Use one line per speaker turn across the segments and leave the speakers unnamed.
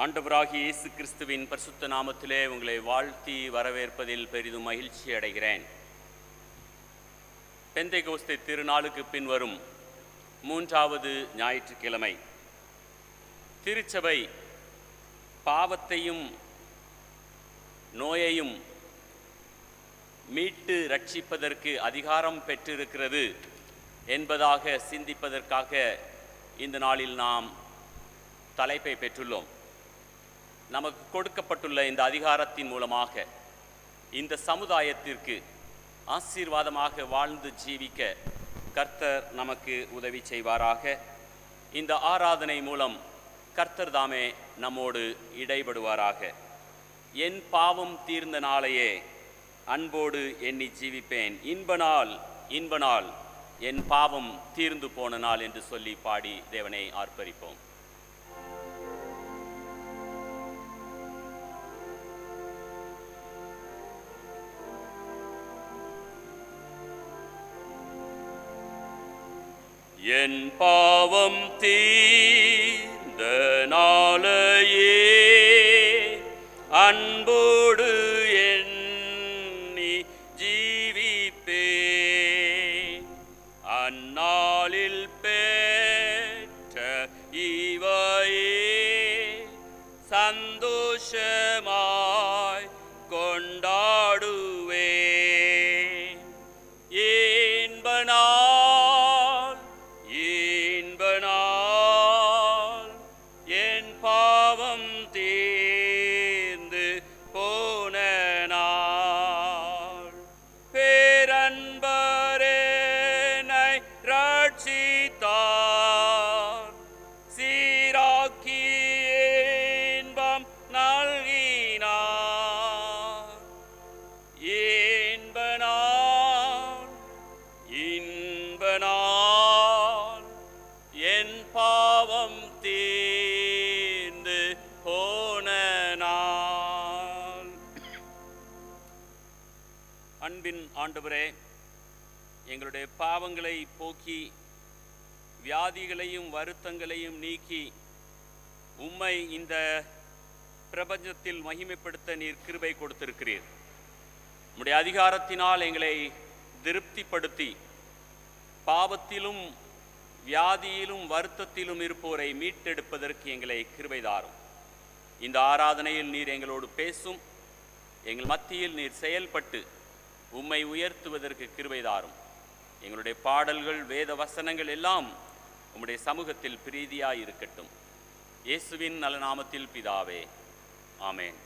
ஆண்டவராகிய இயேசு கிறிஸ்துவின் பரிசுத்த நாமத்திலே உங்களை வாழ்த்தி வரவேற்பதில் பெரிதும் மகிழ்ச்சி அடைகிறேன். பெந்தைகோஸ்தே திருநாளுக்கு பின்வரும் 3வது ஞாயிற்றுக்கிழமை திருச்சபை பாவத்தையும் நோயையும் மீட்டு ரட்சிப்பதற்கு அதிகாரம் பெற்றிருக்கிறது என்பதாக சிந்திப்பதற்காக இந்த நாளில் நாம் தலைப்பை பெற்றுள்ளோம். நமக்கு கொடுக்கப்பட்டுள்ள இந்த அதிகாரத்தின் மூலமாக இந்த சமுதாயத்திற்கு ஆசீர்வாதமாக வாழ்ந்து ஜீவிக்க கர்த்தர் நமக்கு உதவி செய்வாராக. இந்த ஆராதனை மூலம் கர்த்தர் தாமே நம்மோடு இடைபடுவாராக. என் பாவம் தீர்ந்த நாளையே அன்போடு எண்ணி ஜீவிப்பேன், இன்ப நாள் என் பாவம் தீர்ந்து போன நாள் என்று சொல்லி பாடி தேவனை ஆர்ப்பரிப்போம். என் பாவம் தீர்ந்த நாளையே அன்போடு எண்ணி ஜீவிப்பேன், அந்நாளில் பெற்ற இவையே சந்தோஷமாய் கொண்டாடுவேன். இன்ப நாள் என் பாவம் தீர்ந்து போன நாள், பேரன்பரேனை ரட்சித்தார், சீராக்கி இன்பம் நல்கினார். இன்ப நாள் என் பாவம் தீர்ந்து போன நாள். அன்பின் ஆண்டவரே, எங்களுடைய பாவங்களை போக்கி வியாதிகளையும் வருத்தங்களையும் நீக்கி உம்மை இந்த பிரபஞ்சத்தில் மகிமைப்படுத்த நீர் கிருபை கொடுத்திருக்கிறீர். உம்முடைய அதிகாரத்தினால் எங்களை திருப்திப்படுத்தி பாவத்திலும் வியாதியிலும் வருத்தத்திலும் இருப்போரை மீட்டெடுப்பதற்கு எங்களை கிருபை தாரும். இந்த ஆராதனையில் நீர் எங்களோடு பேசும், எங்கள் மத்தியில் நீர் செயல்பட்டு உம்மை உயர்த்துவதற்கு கிருபை தாரும். எங்களுடைய பாடல்கள் வேத வசனங்கள் எல்லாம் உம்முடைய சமூகத்தில் பிரீதியாய் இருக்கட்டும். இயேசுவின் நல்ல நாமத்தில் பிதாவே, ஆமேன்.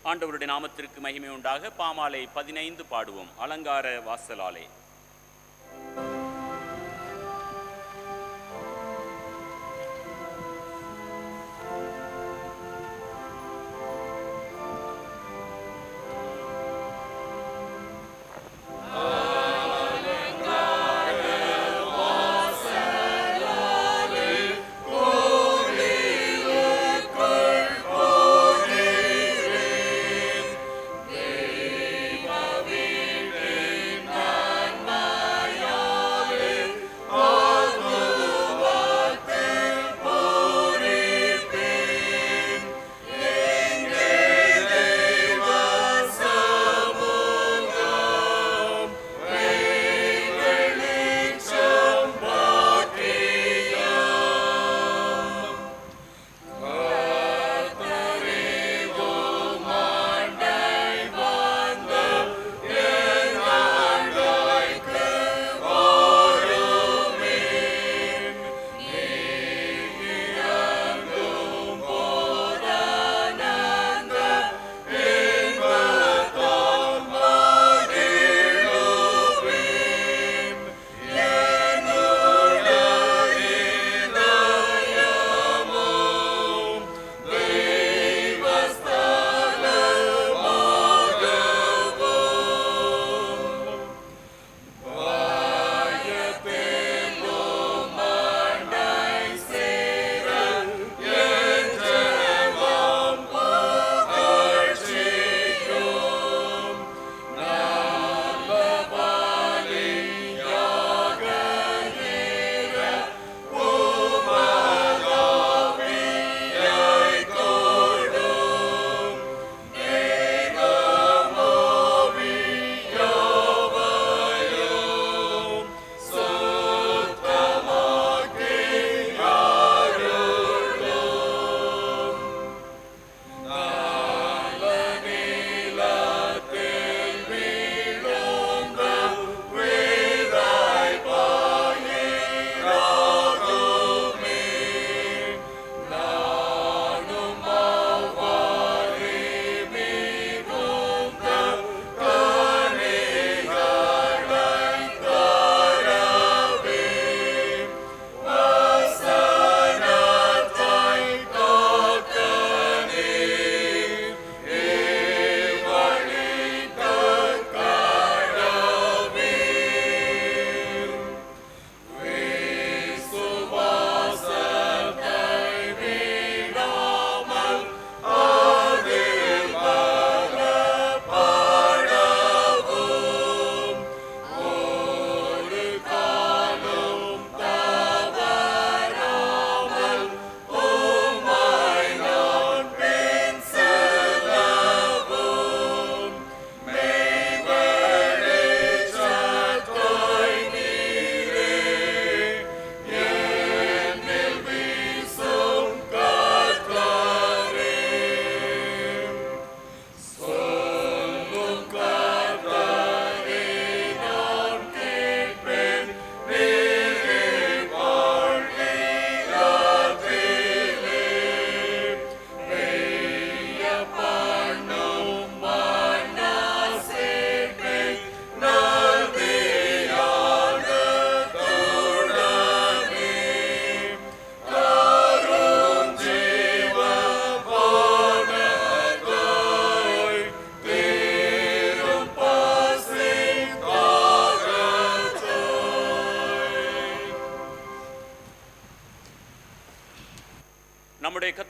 ஆண்டவருடைய நாமத்திற்கு மகிமை உண்டாக. பாமாலை 15 பாடுவோம். அலங்கார வாசலாலே.
Amen.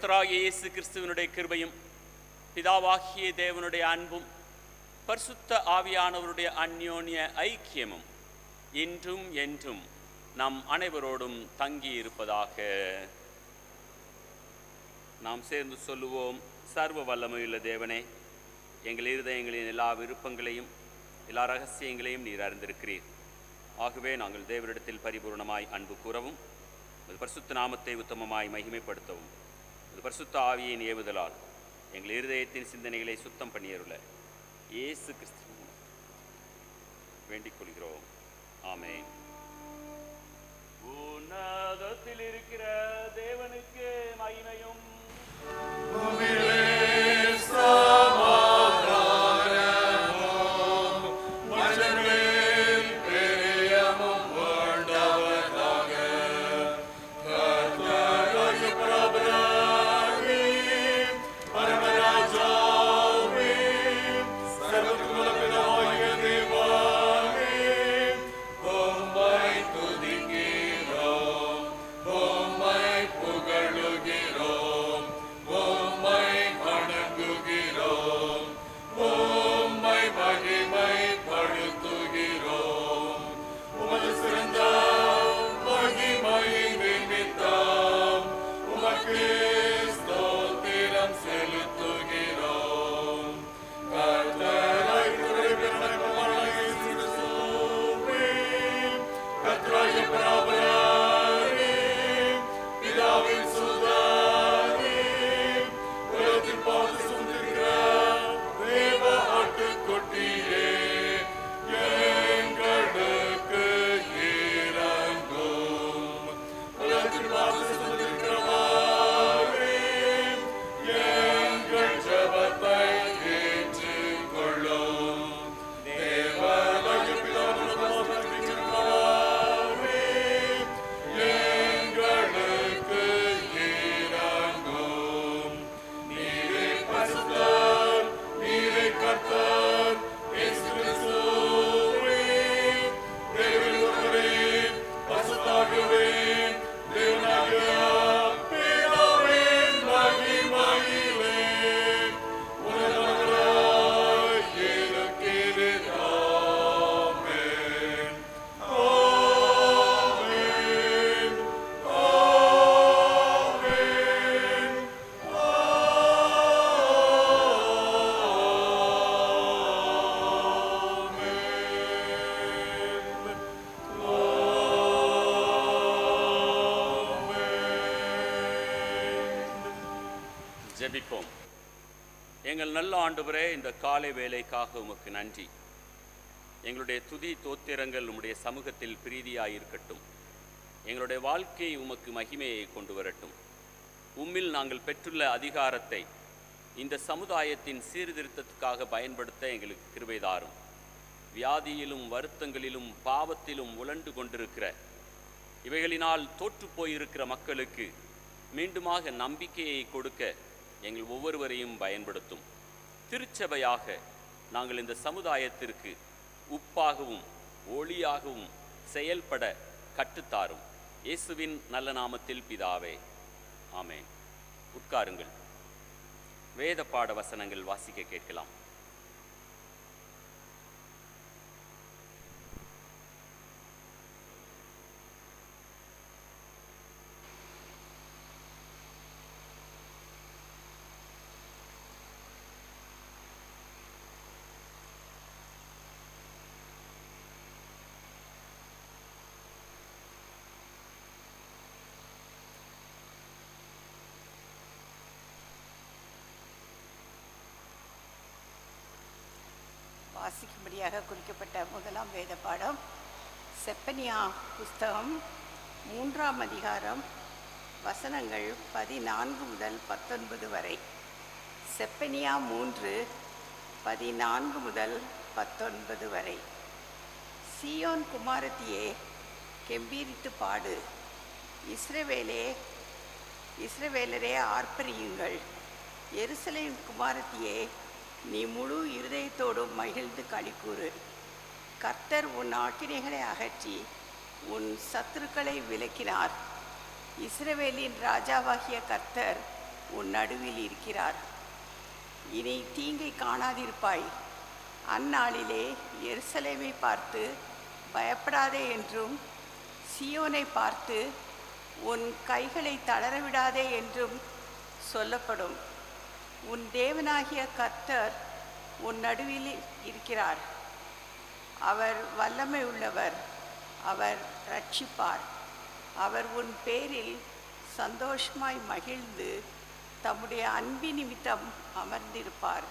கர்த்தராகிய இயேசு கிறிஸ்துவினுடைய கிருபையும் பிதாவாகிய தேவனுடைய அன்பும் பரிசுத்த ஆவியானவருடைய அந்யோன்ய ஐக்கியமும் இன்றும் என்றும் நம் அனைவரோடும் தங்கி இருப்பதாக. நாம் சேர்ந்து சொல்லுவோம். சர்வ வல்லமையுள்ள தேவனே, எங்கள் இருதயங்களின் எல்லா விருப்பங்களையும் எல்லா ரகசியங்களையும் நீர் அறிந்திருக்கிறீர். ஆகவே நாங்கள் தேவனிடத்தில் பரிபூர்ணமாய் அன்பு கூறவும் பரிசுத்த நாமத்தை உத்தமமாய் மகிமைப்படுத்தவும் பரிசுத்த ஆவியின் ஏவுதலால் எங்கள் இருதயத்தின் சிந்தனைகளை சுத்தம் பண்ணியருள இயேசு கிறிஸ்து வேண்டிக் கொள்கிறோம். ஆமென். உன்னதத்தில் இருக்கிற தேவனுக்கு மகிமையும் ஜெபிப்போம். எங்கள் நல்ல ஆண்டவரே, இந்த காலை வேலைக்காக உமக்கு நன்றி. எங்களுடைய துதி தோத்திரங்கள் உம்முடைய சமூகத்தில் பிரீதியாயிருக்கட்டும். எங்களுடைய வாழ்க்கை உமக்கு மகிமையை கொண்டு வரட்டும். உம்மில் நாங்கள் பெற்றுள்ள அதிகாரத்தை இந்த சமுதாயத்தின் சீர்திருத்தத்துக்காக பயன்படுத்த எங்களுக்கு கிருபை தாரும். வியாதியிலும் வருத்தங்களிலும் பாவத்திலும் உழண்டு கொண்டிருக்கிற இவைகளினால் தோற்று போயிருக்கிற மக்களுக்கு மீண்டுமாக நம்பிக்கையை கொடுக்க எங்கள் ஒவ்வொருவரையும் பயன்படுத்தும். திருச்சபையாக நாங்கள் இந்த சமுதாயத்திற்கு உப்பாகவும் ஒளியாகவும் செயல்பட கற்றுத்தாரும். இயேசுவின் நல்ல நாமத்தில் பிதாவே, ஆமென். உட்காருங்கள். வேத பாட வசனங்கள் வாசிக்க கேட்கலாம்.
வாசிக்கும்படியாக குறிக்கப்பட்ட முதலாம் வேத பாடம் செப்பனியா புஸ்தகம் 3ஆம் அதிகாரம் வசனங்கள் 14 முதல் 19 வரை. செப்பனியா 3 14 முதல் 19 வரை. சீயோன் குமாரத்தியே, கெம்பீரித்து பாடு. இஸ்ரவேலரே ஆர்ப்பரியுங்கள். எருசலேம் குமாரத்தியே, நீ முழு இருதயத்தோடும் மகிழ்ந்து களிக்கூறு. கர்த்தர் உன் ஆக்கினைகளை அகற்றி உன் சத்துருக்களை விலக்கினார். இஸ்ரவேலின் ராஜாவாகிய கர்த்தர் உன் நடுவில் இருக்கிறார். இனி தீங்கை காணாதிருப்பாய். அந்நாளிலே எருசலேமை பார்த்து பயப்படாதே என்றும், சீயோனை பார்த்து உன் கைகளை தளரவிடாதே என்றும் சொல்லப்படும். உன் தேவனாகிய கர்த்தர் உன் நடுவில் இருக்கிறார். அவர் வல்லமை உள்ளவர், அவர் ரட்சிப்பார். அவர் உன் பேரில் சந்தோஷமாய் மகிழ்ந்து தம்முடைய அன்பின் நிமித்தம் அமர்ந்திருப்பார்.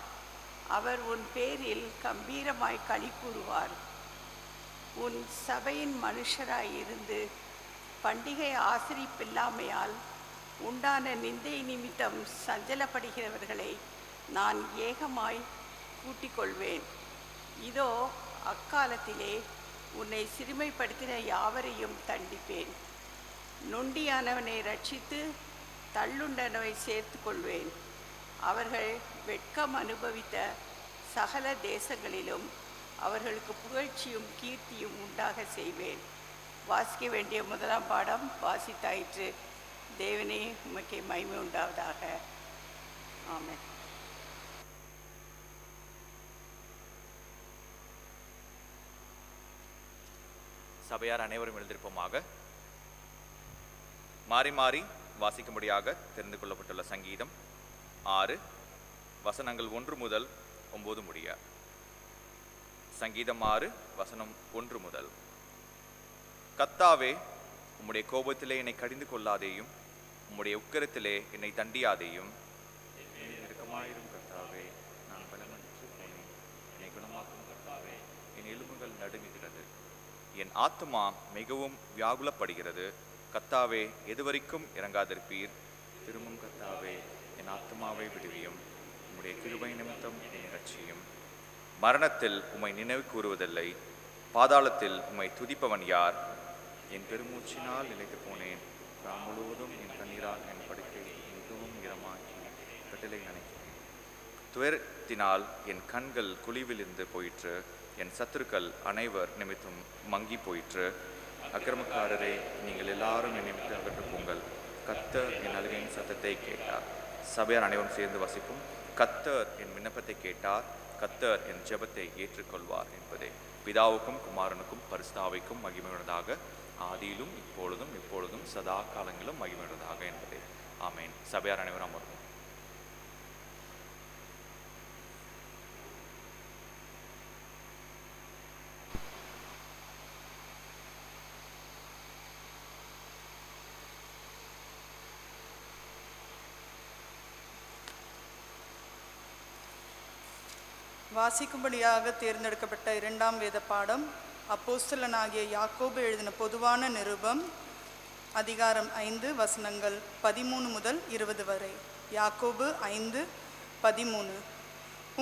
அவர் உன் பேரில் கம்பீரமாய் களி கூறுவார். உன் சபையின் மனுஷராய் இருந்து பண்டிகை ஆசரிப்பில்லாமையால் உண்டான நிந்தை நிமித்தம் சஞ்சலப்படுகிறவர்களை நான் ஏகமாய் கூட்டிக் கொள்வேன். இதோ அக்காலத்திலே உன்னை சிறுமைப்படுத்தின யாவரையும் தண்டிப்பேன். நொண்டியானவனை ரட்சித்து தள்ளுண்டனவை சேர்த்து கொள்வேன். அவர்கள் வெட்கம் அனுபவித்த சகல தேசங்களிலும் அவர்களுக்கு புகழ்ச்சியும் கீர்த்தியும் உண்டாக செய்வேன். வாசிக்க வேண்டிய முதலாம் பாடம் வாசித்தாயிற்று. தேவனே உமக்கே மகிமை உண்டாவதாக. ஆமென்.
சபையார் அனைவரும் எழுந்திருப்போமாக. மாறி மாறி வாசிக்கும்படியாக தெரிந்து கொள்ளப்பட்டுள்ள சங்கீதம் 6 வசனங்கள் 1 முதல் 9 முடிய. சங்கீதம் 6 வசனம் 1 முதல். கர்த்தாவே, உம்முடைய கோபத்திலே என்னை கடிந்து கொள்ளாதேயும், உம்முடைய உக்கிரத்திலே என்னை தண்டியாதேயும். நெருக்கமாயிரும் கர்த்தாவே, நான் பலமற்று போனேன். என்னை குணமாக்கும் கர்த்தாவே, என் எலும்புகள் நடுங்குகிறது. என் ஆத்துமா மிகவும் வியாகுலப்படுகிறது. கர்த்தாவே, எதுவரைக்கும் இறங்காதிருப்பீர்? திரும்பும் கர்த்தாவே, என் ஆத்துமாவை விடுவியும். உம்முடைய கிருபை நிமித்தம் என்னை ரட்சியும். மரணத்தில் உம்மை நினைவு கூறுவதில்லை, பாதாளத்தில் உம்மை துதிப்பவன் யார்? என் பெருமூச்சினால் நிலைத்து போனேன். நான் முழுவதும் என் கண்ணீரால் என் படுக்கை மிகவும் ஈரமாக்கி கட்டிலை நினைக்கிறேன். துயரத்தினால் என் கண்கள் குழிவிலிருந்து போயிற்று. என் சத்துருக்கள் அனைவர் நிமித்தம் மங்கி போயிற்று. அக்கிரமக்காரரே, நீங்கள் எல்லாரும் என்னை விட்டு அகன்று போங்கள். கர்த்தர் என் அழுகையின் சத்தத்தை கேட்டார். சபையார் அனைவரும் சேர்ந்து வசிப்போம். கர்த்தர் என் விண்ணப்பத்தை கேட்டார், கர்த்தர் என் ஜெபத்தை ஏற்றுக்கொள்வார் என்பதே. பிதாவுக்கும் குமாரனுக்கும் பரிசுத்தாவிக்கும் மகிமையுள்ளதாக, ஆதியிலும் இப்பொழுதும் எப்பொழுதும் சதா காலங்களிலும் மகிமையுள்ளதாக என்பதே. ஆமேன். சபையார் அனைவரும் அமர்வோம்.
வாசிக்கும்படியாக தேர்ந்தெடுக்கப்பட்ட இரண்டாம் வேத பாடம் அப்போஸ்தலனாகிய யாக்கோபு எழுதின பொதுவான நிருபம், அதிகாரம் 5 வசனங்கள் 13 முதல் 20 வரை. யாக்கோபு 5:13.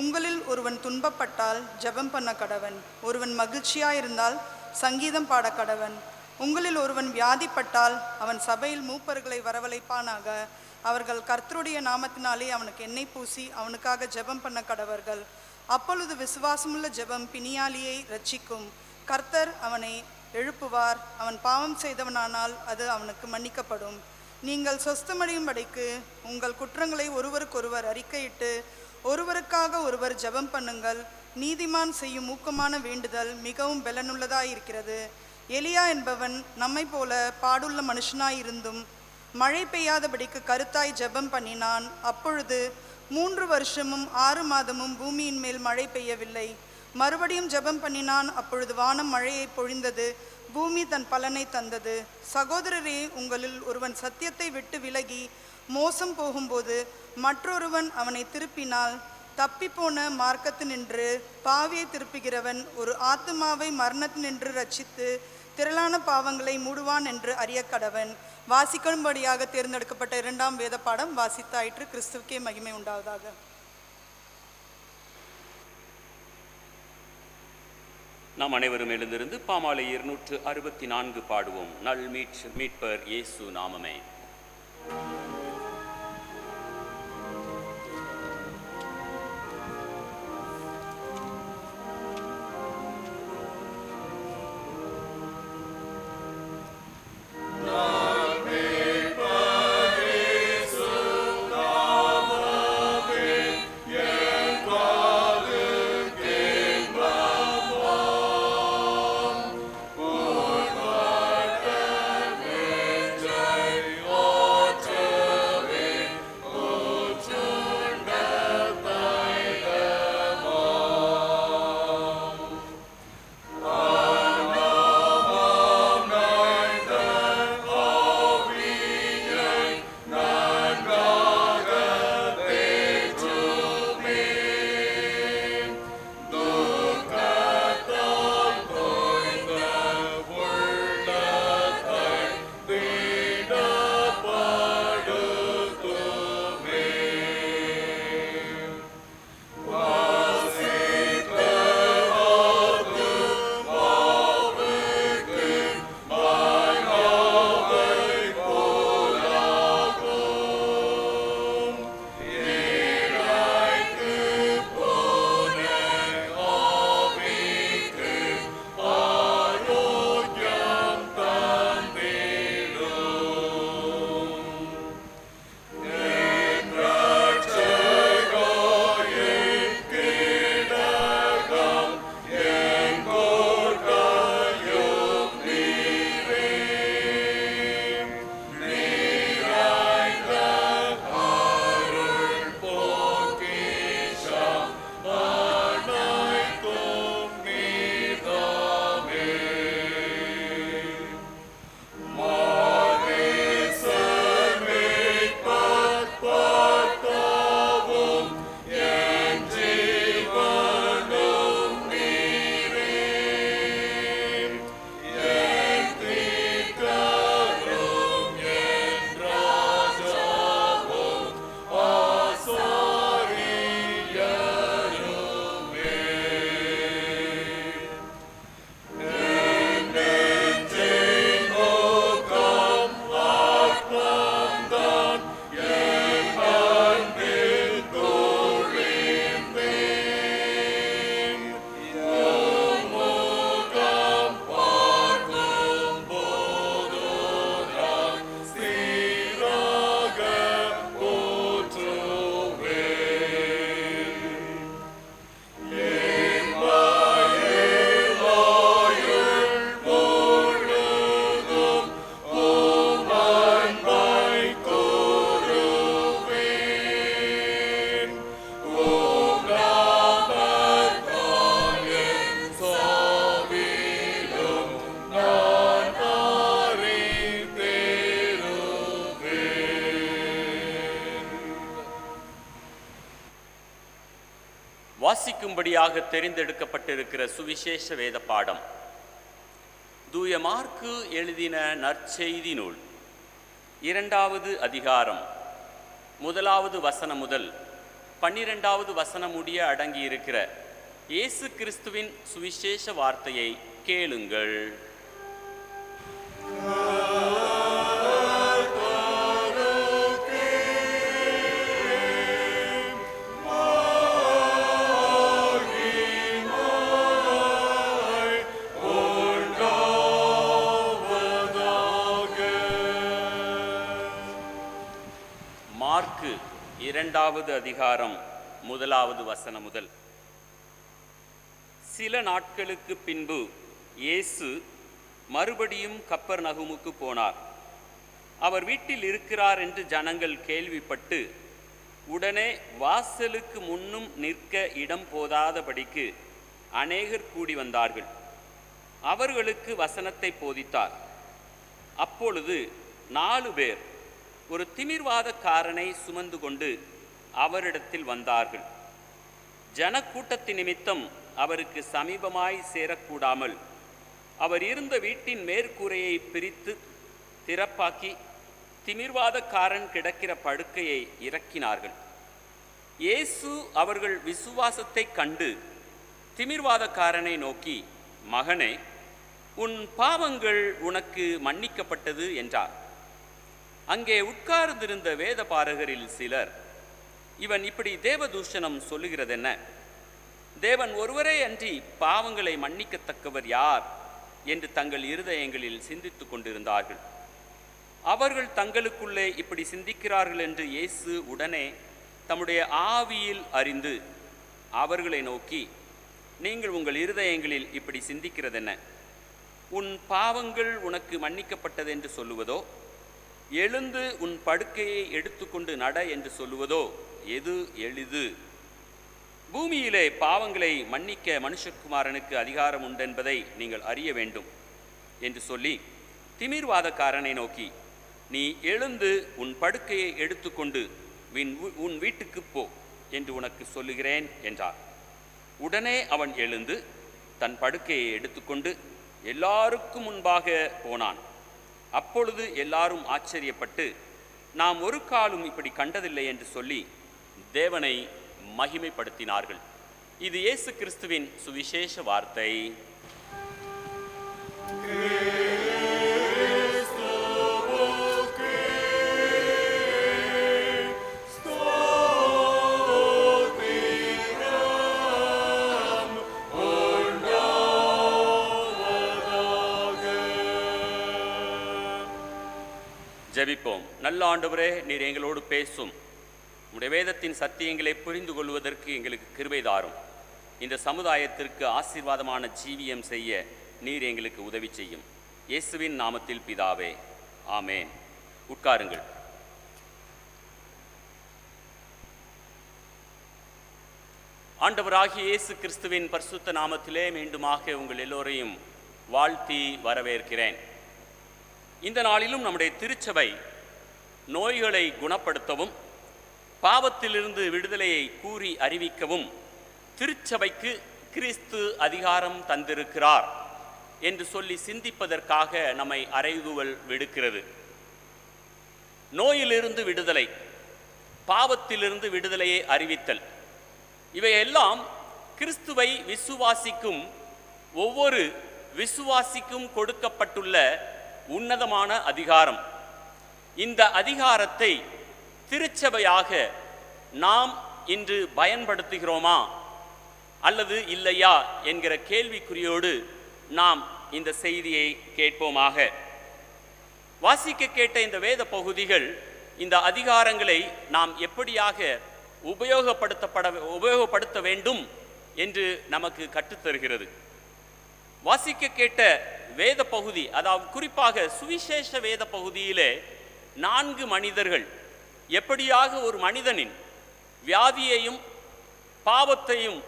உங்களில் ஒருவன் துன்பப்பட்டால் ஜெபம் பண்ண கடவன். ஒருவன் மகிழ்ச்சியாயிருந்தால் சங்கீதம் பாட கடவன். உங்களில் ஒருவன் வியாதிப்பட்டால் அவன் சபையில் மூப்பர்களை வரவழைப்பானாக. அவர்கள் கர்த்தருடைய நாமத்தினாலே அவனுக்கு எண்ணெய் பூசி அவனுக்காக ஜெபம் பண்ண கடவர்கள். அப்பொழுது விசுவாசமுள்ள ஜெபம் பிணியாளியை இரட்சிக்கும். கர்த்தர் அவனை எழுப்புவார். அவன் பாவம் செய்தவனானால் அது அவனுக்கு மன்னிக்கப்படும். நீங்கள் சொஸ்தமடையும்படிக்கு உங்கள் குற்றங்களை ஒருவருக்கொருவர் அறிக்கையிட்டு ஒருவருக்காக ஒருவர் ஜெபம் பண்ணுங்கள். நீதிமான் செய்யும் ஊக்கமான வேண்டுதல் மிகவும் பலனுள்ளதாயிருக்கிறது. எலியா என்பவன் நம்மை போல பாடுள்ள மனுஷனாயிருந்தும் மழை பெய்யாதபடிக்கு கருத்தாய் ஜெபம் பண்ணினான். அப்பொழுது 3 வருஷமும் 6 மாதமும் பூமியின் மேல் மழை பெய்யவில்லை. மறுபடியும் ஜெபம் பண்ணினான். அப்பொழுது வானம் மழையை பொழிந்தது, பூமி தன் பலனை தந்தது. சகோதரரே, உங்களில் ஒருவன் சத்தியத்தை விட்டு விலகி மோசம் போகும்போது மற்றொருவன் அவனை திருப்பினால், தப்பிப்போன மார்க்கத்தினின்று பாவியை திருப்புகிறவன் ஒரு ஆத்துமாவை மரணத்தினின்று ரட்சித்து திரளான பாவங்களை மூடுவான் என்று அறிய கடவன். வாசிக்கும்படியாக தேர்ந்தெடுக்கப்பட்ட இரண்டாம் வேத பாடம் வாசித்தாயிற்று. கிறிஸ்துவுக்கே மகிமை உண்டாவதாக.
நாம் அனைவரும் எழுந்திருந்து பாமாலை 264 பாடுவோம். நல் மீட்பர் இயேசு நாமமே.
Love me, but Jesus, God.
வாசிக்கும்படியாக தெரிந்தெடுக்கப்பட்டிருக்கிற சுவிசேஷ வேத பாடம் தூய மார்க்கு எழுதின நற்செய்தி நூல் 2வது அதிகாரம் 1வது வசனம் முதல் 12வது வசனம் முடிய அடங்கியிருக்கிற இயேசு கிறிஸ்துவின் சுவிசேஷ வார்த்தையை கேளுங்கள். மார்க்கு 2வது அதிகாரம் 1வது வசனம் முதல். சில நாட்களுக்கு பின்பு இயேசு மறுபடியும் கப்பர்நகூமுக்கு போனார். அவர் வீட்டில் இருக்கிறார் என்று ஜனங்கள் கேள்விப்பட்டு உடனே வாசலுக்கு முன்னும் நிற்க இடம் போதாதபடிக்கு அநேகர் கூடி வந்தார்கள். அவர்களுக்கு வசனத்தை போதித்தார். அப்பொழுது 4 பேர் ஒரு திமிர்வாதக்காரனை சுமந்து கொண்டு அவரிடத்தில் வந்தார்கள். ஜனக்கூட்டத்தின் நிமித்தம் அவருக்கு சமீபமாய் சேரக்கூடாமல் அவர் இருந்த வீட்டின் மேற்கூரையை பிரித்து திறப்பாக்கி திமிர்வாதக்காரன் கிடக்கிற படுக்கையை இறக்கினார்கள். இயேசு அவர்கள் விசுவாசத்தை கண்டு திமிர்வாதக்காரனை நோக்கி, மகனே, உன் பாவங்கள் உனக்கு மன்னிக்கப்பட்டது என்றார். அங்கே உட்கார்ந்திருந்த வேத பாரகரில் சிலர், இவன் இப்படி தேவதூஷணம் சொல்லுகிறதென்ன? தேவன் ஒருவரே அன்றி பாவங்களை மன்னிக்கத்தக்கவர் யார் என்று தங்கள் இருதயங்களில் சிந்தித்து கொண்டிருந்தார்கள். அவர்கள் தங்களுக்குள்ளே இப்படி சிந்திக்கிறார்கள் என்று இயேசு உடனே தம்முடைய ஆவியில் அறிந்து அவர்களை நோக்கி, நீங்கள் உங்கள் இருதயங்களில் இப்படி சிந்திக்கிறதென்ன? உன் பாவங்கள் உனக்கு மன்னிக்கப்பட்டது என்று சொல்லுவதோ, எழுந்து உன் படுக்கையை எடுத்துக்கொண்டு நட என்று சொல்லுவதோ எது எளிது? பூமியிலே பாவங்களை மன்னிக்க மனுஷகுமாரனுக்கு அதிகாரம் உண்டென்பதை நீங்கள் அறிய வேண்டும் என்று சொல்லி திமிர்வாதக்காரனை நோக்கி, நீ எழுந்து உன் படுக்கையை எடுத்துக்கொண்டு உன் வீட்டுக்கு போ என்று உனக்கு சொல்லுகிறேன் என்றார். உடனே அவன் எழுந்து தன் படுக்கையை எடுத்துக்கொண்டு எல்லாருக்கும் முன்பாக போனான். அப்பொழுது எல்லாரும் ஆச்சரியப்பட்டு, நாம் ஒரு காலும் இப்படி கண்டதில்லை என்று சொல்லி தேவனை மகிமைப்படுத்தினார்கள். இது இயேசு கிறிஸ்துவின் சுவிசேஷ வார்த்தை. ஜெபிப்போம். நல்ல ஆண்டவரே, நீர் எங்களோடு பேசும். உம்முடைய வேதத்தின் சத்தியங்களை புரிந்து கொள்வதற்கு எங்களுக்கு கிருபை தாரும். இந்த சமுதாயத்திற்கு ஆசீர்வாதமான ஜீவியம் செய்ய நீர் எங்களுக்கு உதவி செய்யும். இயேசுவின் நாமத்தில் பிதாவே, ஆமேன். உட்காருங்கள். ஆண்டவராகிய இயேசு கிறிஸ்துவின் பரிசுத்த நாமத்திலே மீண்டுமாக உங்கள் எல்லோரையும் வாழ்த்தி வரவேற்கிறேன். இந்த நாளிலும் நம்முடைய திருச்சபை நோய்களை குணப்படுத்தவும் பாவத்திலிருந்து விடுதலையை கூறி அறிவிக்கவும் திருச்சபைக்கு கிறிஸ்து அதிகாரம் தந்திருக்கிறார் என்று சொல்லி சிந்திப்பதற்காக நம்மை அறைகூவல் விடுக்கிறது. நோயிலிருந்து விடுதலை, பாவத்திலிருந்து விடுதலையை அறிவித்தல், இவையெல்லாம் கிறிஸ்துவை விசுவாசிக்கும் ஒவ்வொரு விசுவாசிக்கும் கொடுக்கப்பட்டுள்ள உன்னதமான அதிகாரம். இந்த அதிகாரத்தை திருச்சபையாக நாம் இன்று பயன்படுத்துகிறோமா அல்லது இல்லையா என்கிற கேள்விக்குறியோடு நாம் இந்த செய்தியை கேட்போமாக. வாசிக்க கேட்ட இந்த வேத பகுதிகள் இந்த அதிகாரங்களை நாம் எப்படியாக உபயோகப்படுத்த வேண்டும் என்று நமக்கு கற்றுத்தருகிறது. வாசிக்க கேட்ட வேத பகுதி, அதாவது குறிப்பாக சுவிசேஷ வேத பகுதியிலே 4 மனிதர்கள் எப்படியாக ஒரு மனிதனின் வியாதியையும் பாவத்தையும்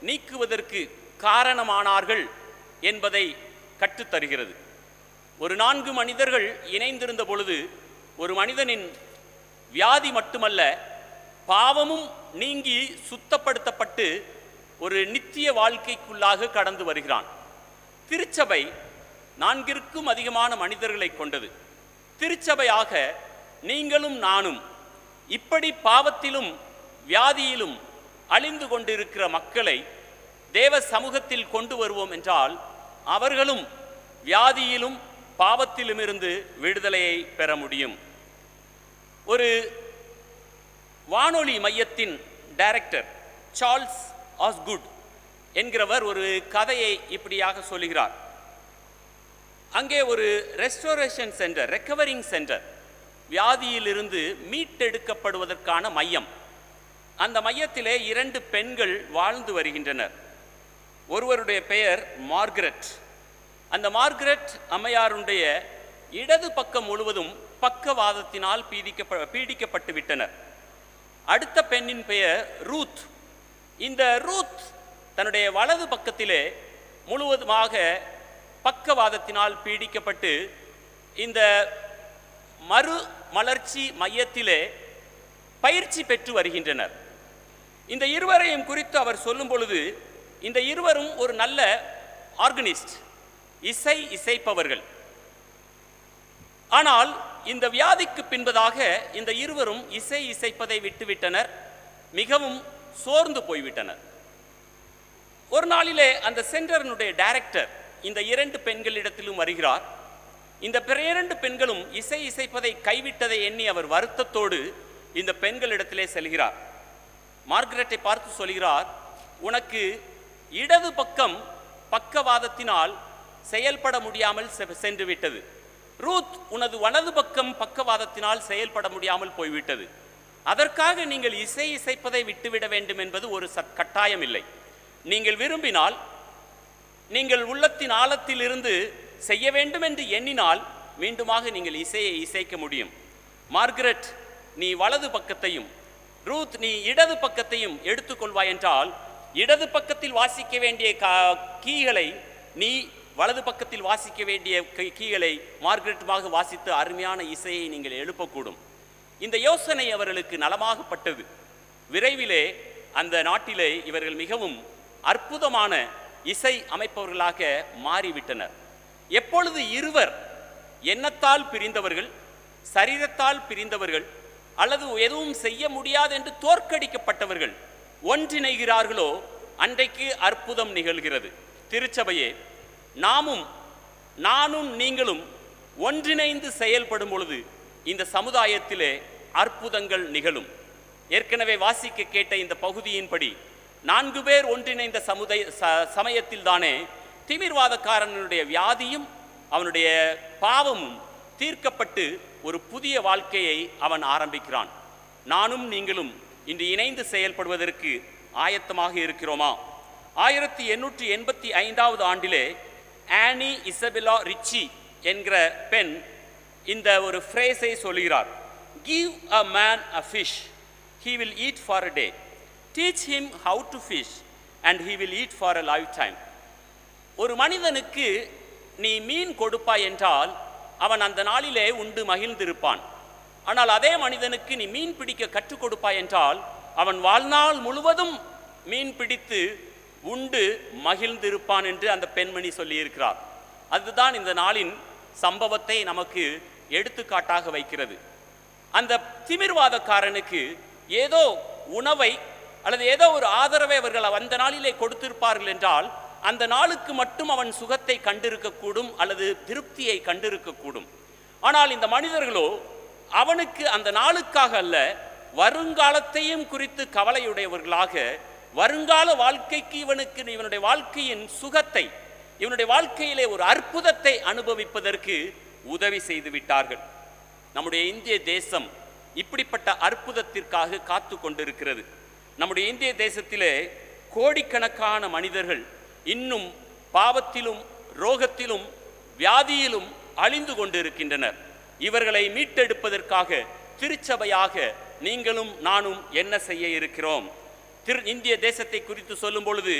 நீக்குவதற்கு காரணமானார்கள் என்பதை கற்றுத்தருகிறது. ஒரு 4 மனிதர்கள் இணைந்திருந்த பொழுது ஒரு மனிதனின் வியாதி மட்டுமல்ல, பாவமும் நீங்கி சுத்தப்படுத்தப்பட்டு ஒரு நித்திய வாழ்க்கைக்குள்ளாக கடந்து வருகிறான். திருச்சபை 4ற்கும் அதிகமான மனிதர்களை கொண்டது. திருச்சபையாக நீங்களும் நானும் இப்படி பாவத்திலும் வியாதியிலும் அழிந்து கொண்டிருக்கிற மக்களை தேவ சமூகத்தில் கொண்டு வருவோம் என்றால் அவர்களும் வியாதியிலும் பாவத்திலுமிருந்து விடுதலையை பெற முடியும். ஒரு வானொலி மையத்தின் டைரக்டர் சார்ல்ஸ் ஆஸ்குட் என்கிறவர் ஒரு கதையை இப்படியாக சொல்லுகிறார். அங்கே ஒரு ரெஸ்டோரேஷன் சென்டர், ரெக்கவரிங் சென்டர், வியாதியிலிருந்து மீட்டெடுக்கப்படுவதற்கான மையம். அந்த மையத்திலே 2 பெண்கள் வாழ்ந்து வருகின்றனர். ஒருவருடைய பெயர் மார்கரெட். அந்த மார்கரெட் அம்மையாருடைய இடது பக்கம் முழுவதும் பக்கவாதத்தினால் பீடிக்கப்பட்டு விட்டனர். அடுத்த பெண்ணின் பெயர் ரூத். இந்த ரூத் தன்னுடைய வலது பக்கத்திலே முழுவதுமாக பக்கவாதத்தினால் பீடிக்கப்பட்டு இந்த மறு மலர்ச்சி மையத்திலே பயிற்சி பெற்று வருகின்றனர். இந்த இருவரையும் குறித்து அவர் சொல்லும் பொழுது, இந்த இருவரும் ஒரு நல்ல ஆர்கனிஸ்ட், இசைப்பவர்கள். ஆனால் இந்த வியாதிக்கு பின்பதாக இந்த இருவரும் இசைப்பதை விட்டுவிட்டனர், மிகவும் சோர்ந்து போய்விட்டனர். ஒரு நாளிலே அந்த சென்டரினுடைய டைரக்டர் இந்த 2 பெண்களிடத்திலும் வருகிறார். இந்த 2 பெண்களும் இசைப்பதை கைவிட்டதை எண்ணி அவர் வருத்தத்தோடு இந்த பெண்களிடத்திலே செல்கிறார். மார்கரெட்டை பார்த்து சொல்கிறார், உனக்கு இடது பக்கம் பக்கவாதத்தினால் செயல்பட முடியாமல் சென்று விட்டது. ரூத், உனது வலது பக்கம் பக்கவாதத்தினால் செயல்பட முடியாமல் போய்விட்டது. அதற்காக நீங்கள் இசைப்பதை விட்டுவிட வேண்டும் என்பது ஒரு கட்டாயம் இல்லை. நீங்கள் விரும்பினால், நீங்கள் உள்ளத்தின் ஆழத்திலிருந்து செய்ய வேண்டும் என்று எண்ணினால் மீண்டுமாக நீங்கள் இசைக்க முடியும். மார்கரெட், நீ வலது பக்கத்தையும், ரூத் நீ இடது பக்கத்தையும் எடுத்துக்கொள்வாய் என்றால் இடது பக்கத்தில் வாசிக்க வேண்டிய கீகளை நீ வலது பக்கத்தில் வாசிக்க வேண்டிய கீகளை மார்கரெட்டுமாக வாசித்து அருமையான இசையை நீங்கள் எழுப்பக்கூடும். இந்த யோசனை அவர்களுக்கு நலமாகப்பட்டது. விரைவிலே அந்த நாட்டிலே இவர்கள் மிகவும் அற்புதமான இசை அமைப்பவர்களாக மாறிவிட்டனர். எப்பொழுது இருவர் எண்ணத்தால் பிரிந்தவர்கள், சரீரத்தால் பிரிந்தவர்கள், அல்லது எதுவும் செய்ய முடியாது என்று தோற்கடிக்கப்பட்டவர்கள் ஒன்றிணைகிறார்களோ அன்றைக்கு அற்புதம் நிகழ்கிறது. திருச்சபையே, நானும் நீங்களும் ஒன்றிணைந்து செயல்படும் பொழுது இந்த சமுதாயத்திலே அற்புதங்கள் நிகழும். ஏற்கனவே வாசிக்க கேட்ட இந்த பகுதியின்படி 4 பேர் ஒன்றிணைந்த சமயத்தில் தானே திமிர்வாதக்காரனுடைய வியாதியும் அவனுடைய பாவமும் தீர்க்கப்பட்டு ஒரு புதிய வாழ்க்கையை அவன் ஆரம்பிக்கிறான். நானும் நீங்களும் இன்று இணைந்து செயல்படுவதற்கு ஆயத்தமாக இருக்கிறோமா? 1885 ஆண்டிலே ஆனி இசபெல்லா ரிச்சி என்கிற பெண் இந்த ஒரு ஃப்ரேஸை சொல்கிறார். Give a man a fish, he will eat for a day. Teach him how to fish and he will eat for a lifetime. ஒரு மனிதனுக்கு நீ மீன் கொடுப்பாய் என்றால் அவன் அந்த நாளிலே உண்டு மகிழ்ந்திருப்பான். ஆனால் அதே மனிதனுக்கு நீ மீன் பிடிக்க கற்றுக் கொடுப்பாய் என்றால் அவன் வாழ்நாள் முழுவதும் மீன் பிடித்து உண்டு மகிழ்ந்திருப்பான் என்று அந்த பெண்மணி சொல்லியிருக்கிறார். அதுதான் இந்த நாளின் சம்பவத்தை நமக்கு எடுத்துக்காட்டாக வைக்கிறது. அந்த திமிர்வாதக்காரனுக்கு ஏதோ உணவை அல்லது ஏதோ ஒரு ஆதரவை அவர்கள் அந்த நாளிலே கொடுத்திருப்பார்கள் என்றால் அந்த நாளுக்கு மட்டும் அவன் சுகத்தை கண்டிருக்கக்கூடும் அல்லது திருப்தியை கண்டிருக்கக்கூடும். ஆனால் இந்த மனிதர்களோ அவனுக்கு அந்த நாளுக்காக அல்ல, வருங்காலத்தையும் குறித்து கவலையுடையவர்களாக வருங்கால வாழ்க்கைக்கு இவனுடைய வாழ்க்கையின் சுகத்தை, இவனுடைய வாழ்க்கையிலே ஒரு அற்புதத்தை அனுபவிப்பதற்கு உதவி செய்து விட்டார்கள். நம்முடைய இந்திய தேசம் இப்படிப்பட்ட அற்புதத்திற்காக காத்து கொண்டிருக்கிறது. நம்முடைய இந்திய தேசத்திலே கோடிக்கணக்கான மனிதர்கள் இன்னும் பாவத்திலும் ரோகத்திலும் வியாதியிலும் அழிந்து கொண்டிருக்கின்றனர். இவர்களை மீட்டெடுப்பதற்காக திருச்சபையாக நீங்களும் நானும் என்ன செய்ய இருக்கிறோம்? இந்திய தேசத்தை குறித்து சொல்லும் பொழுது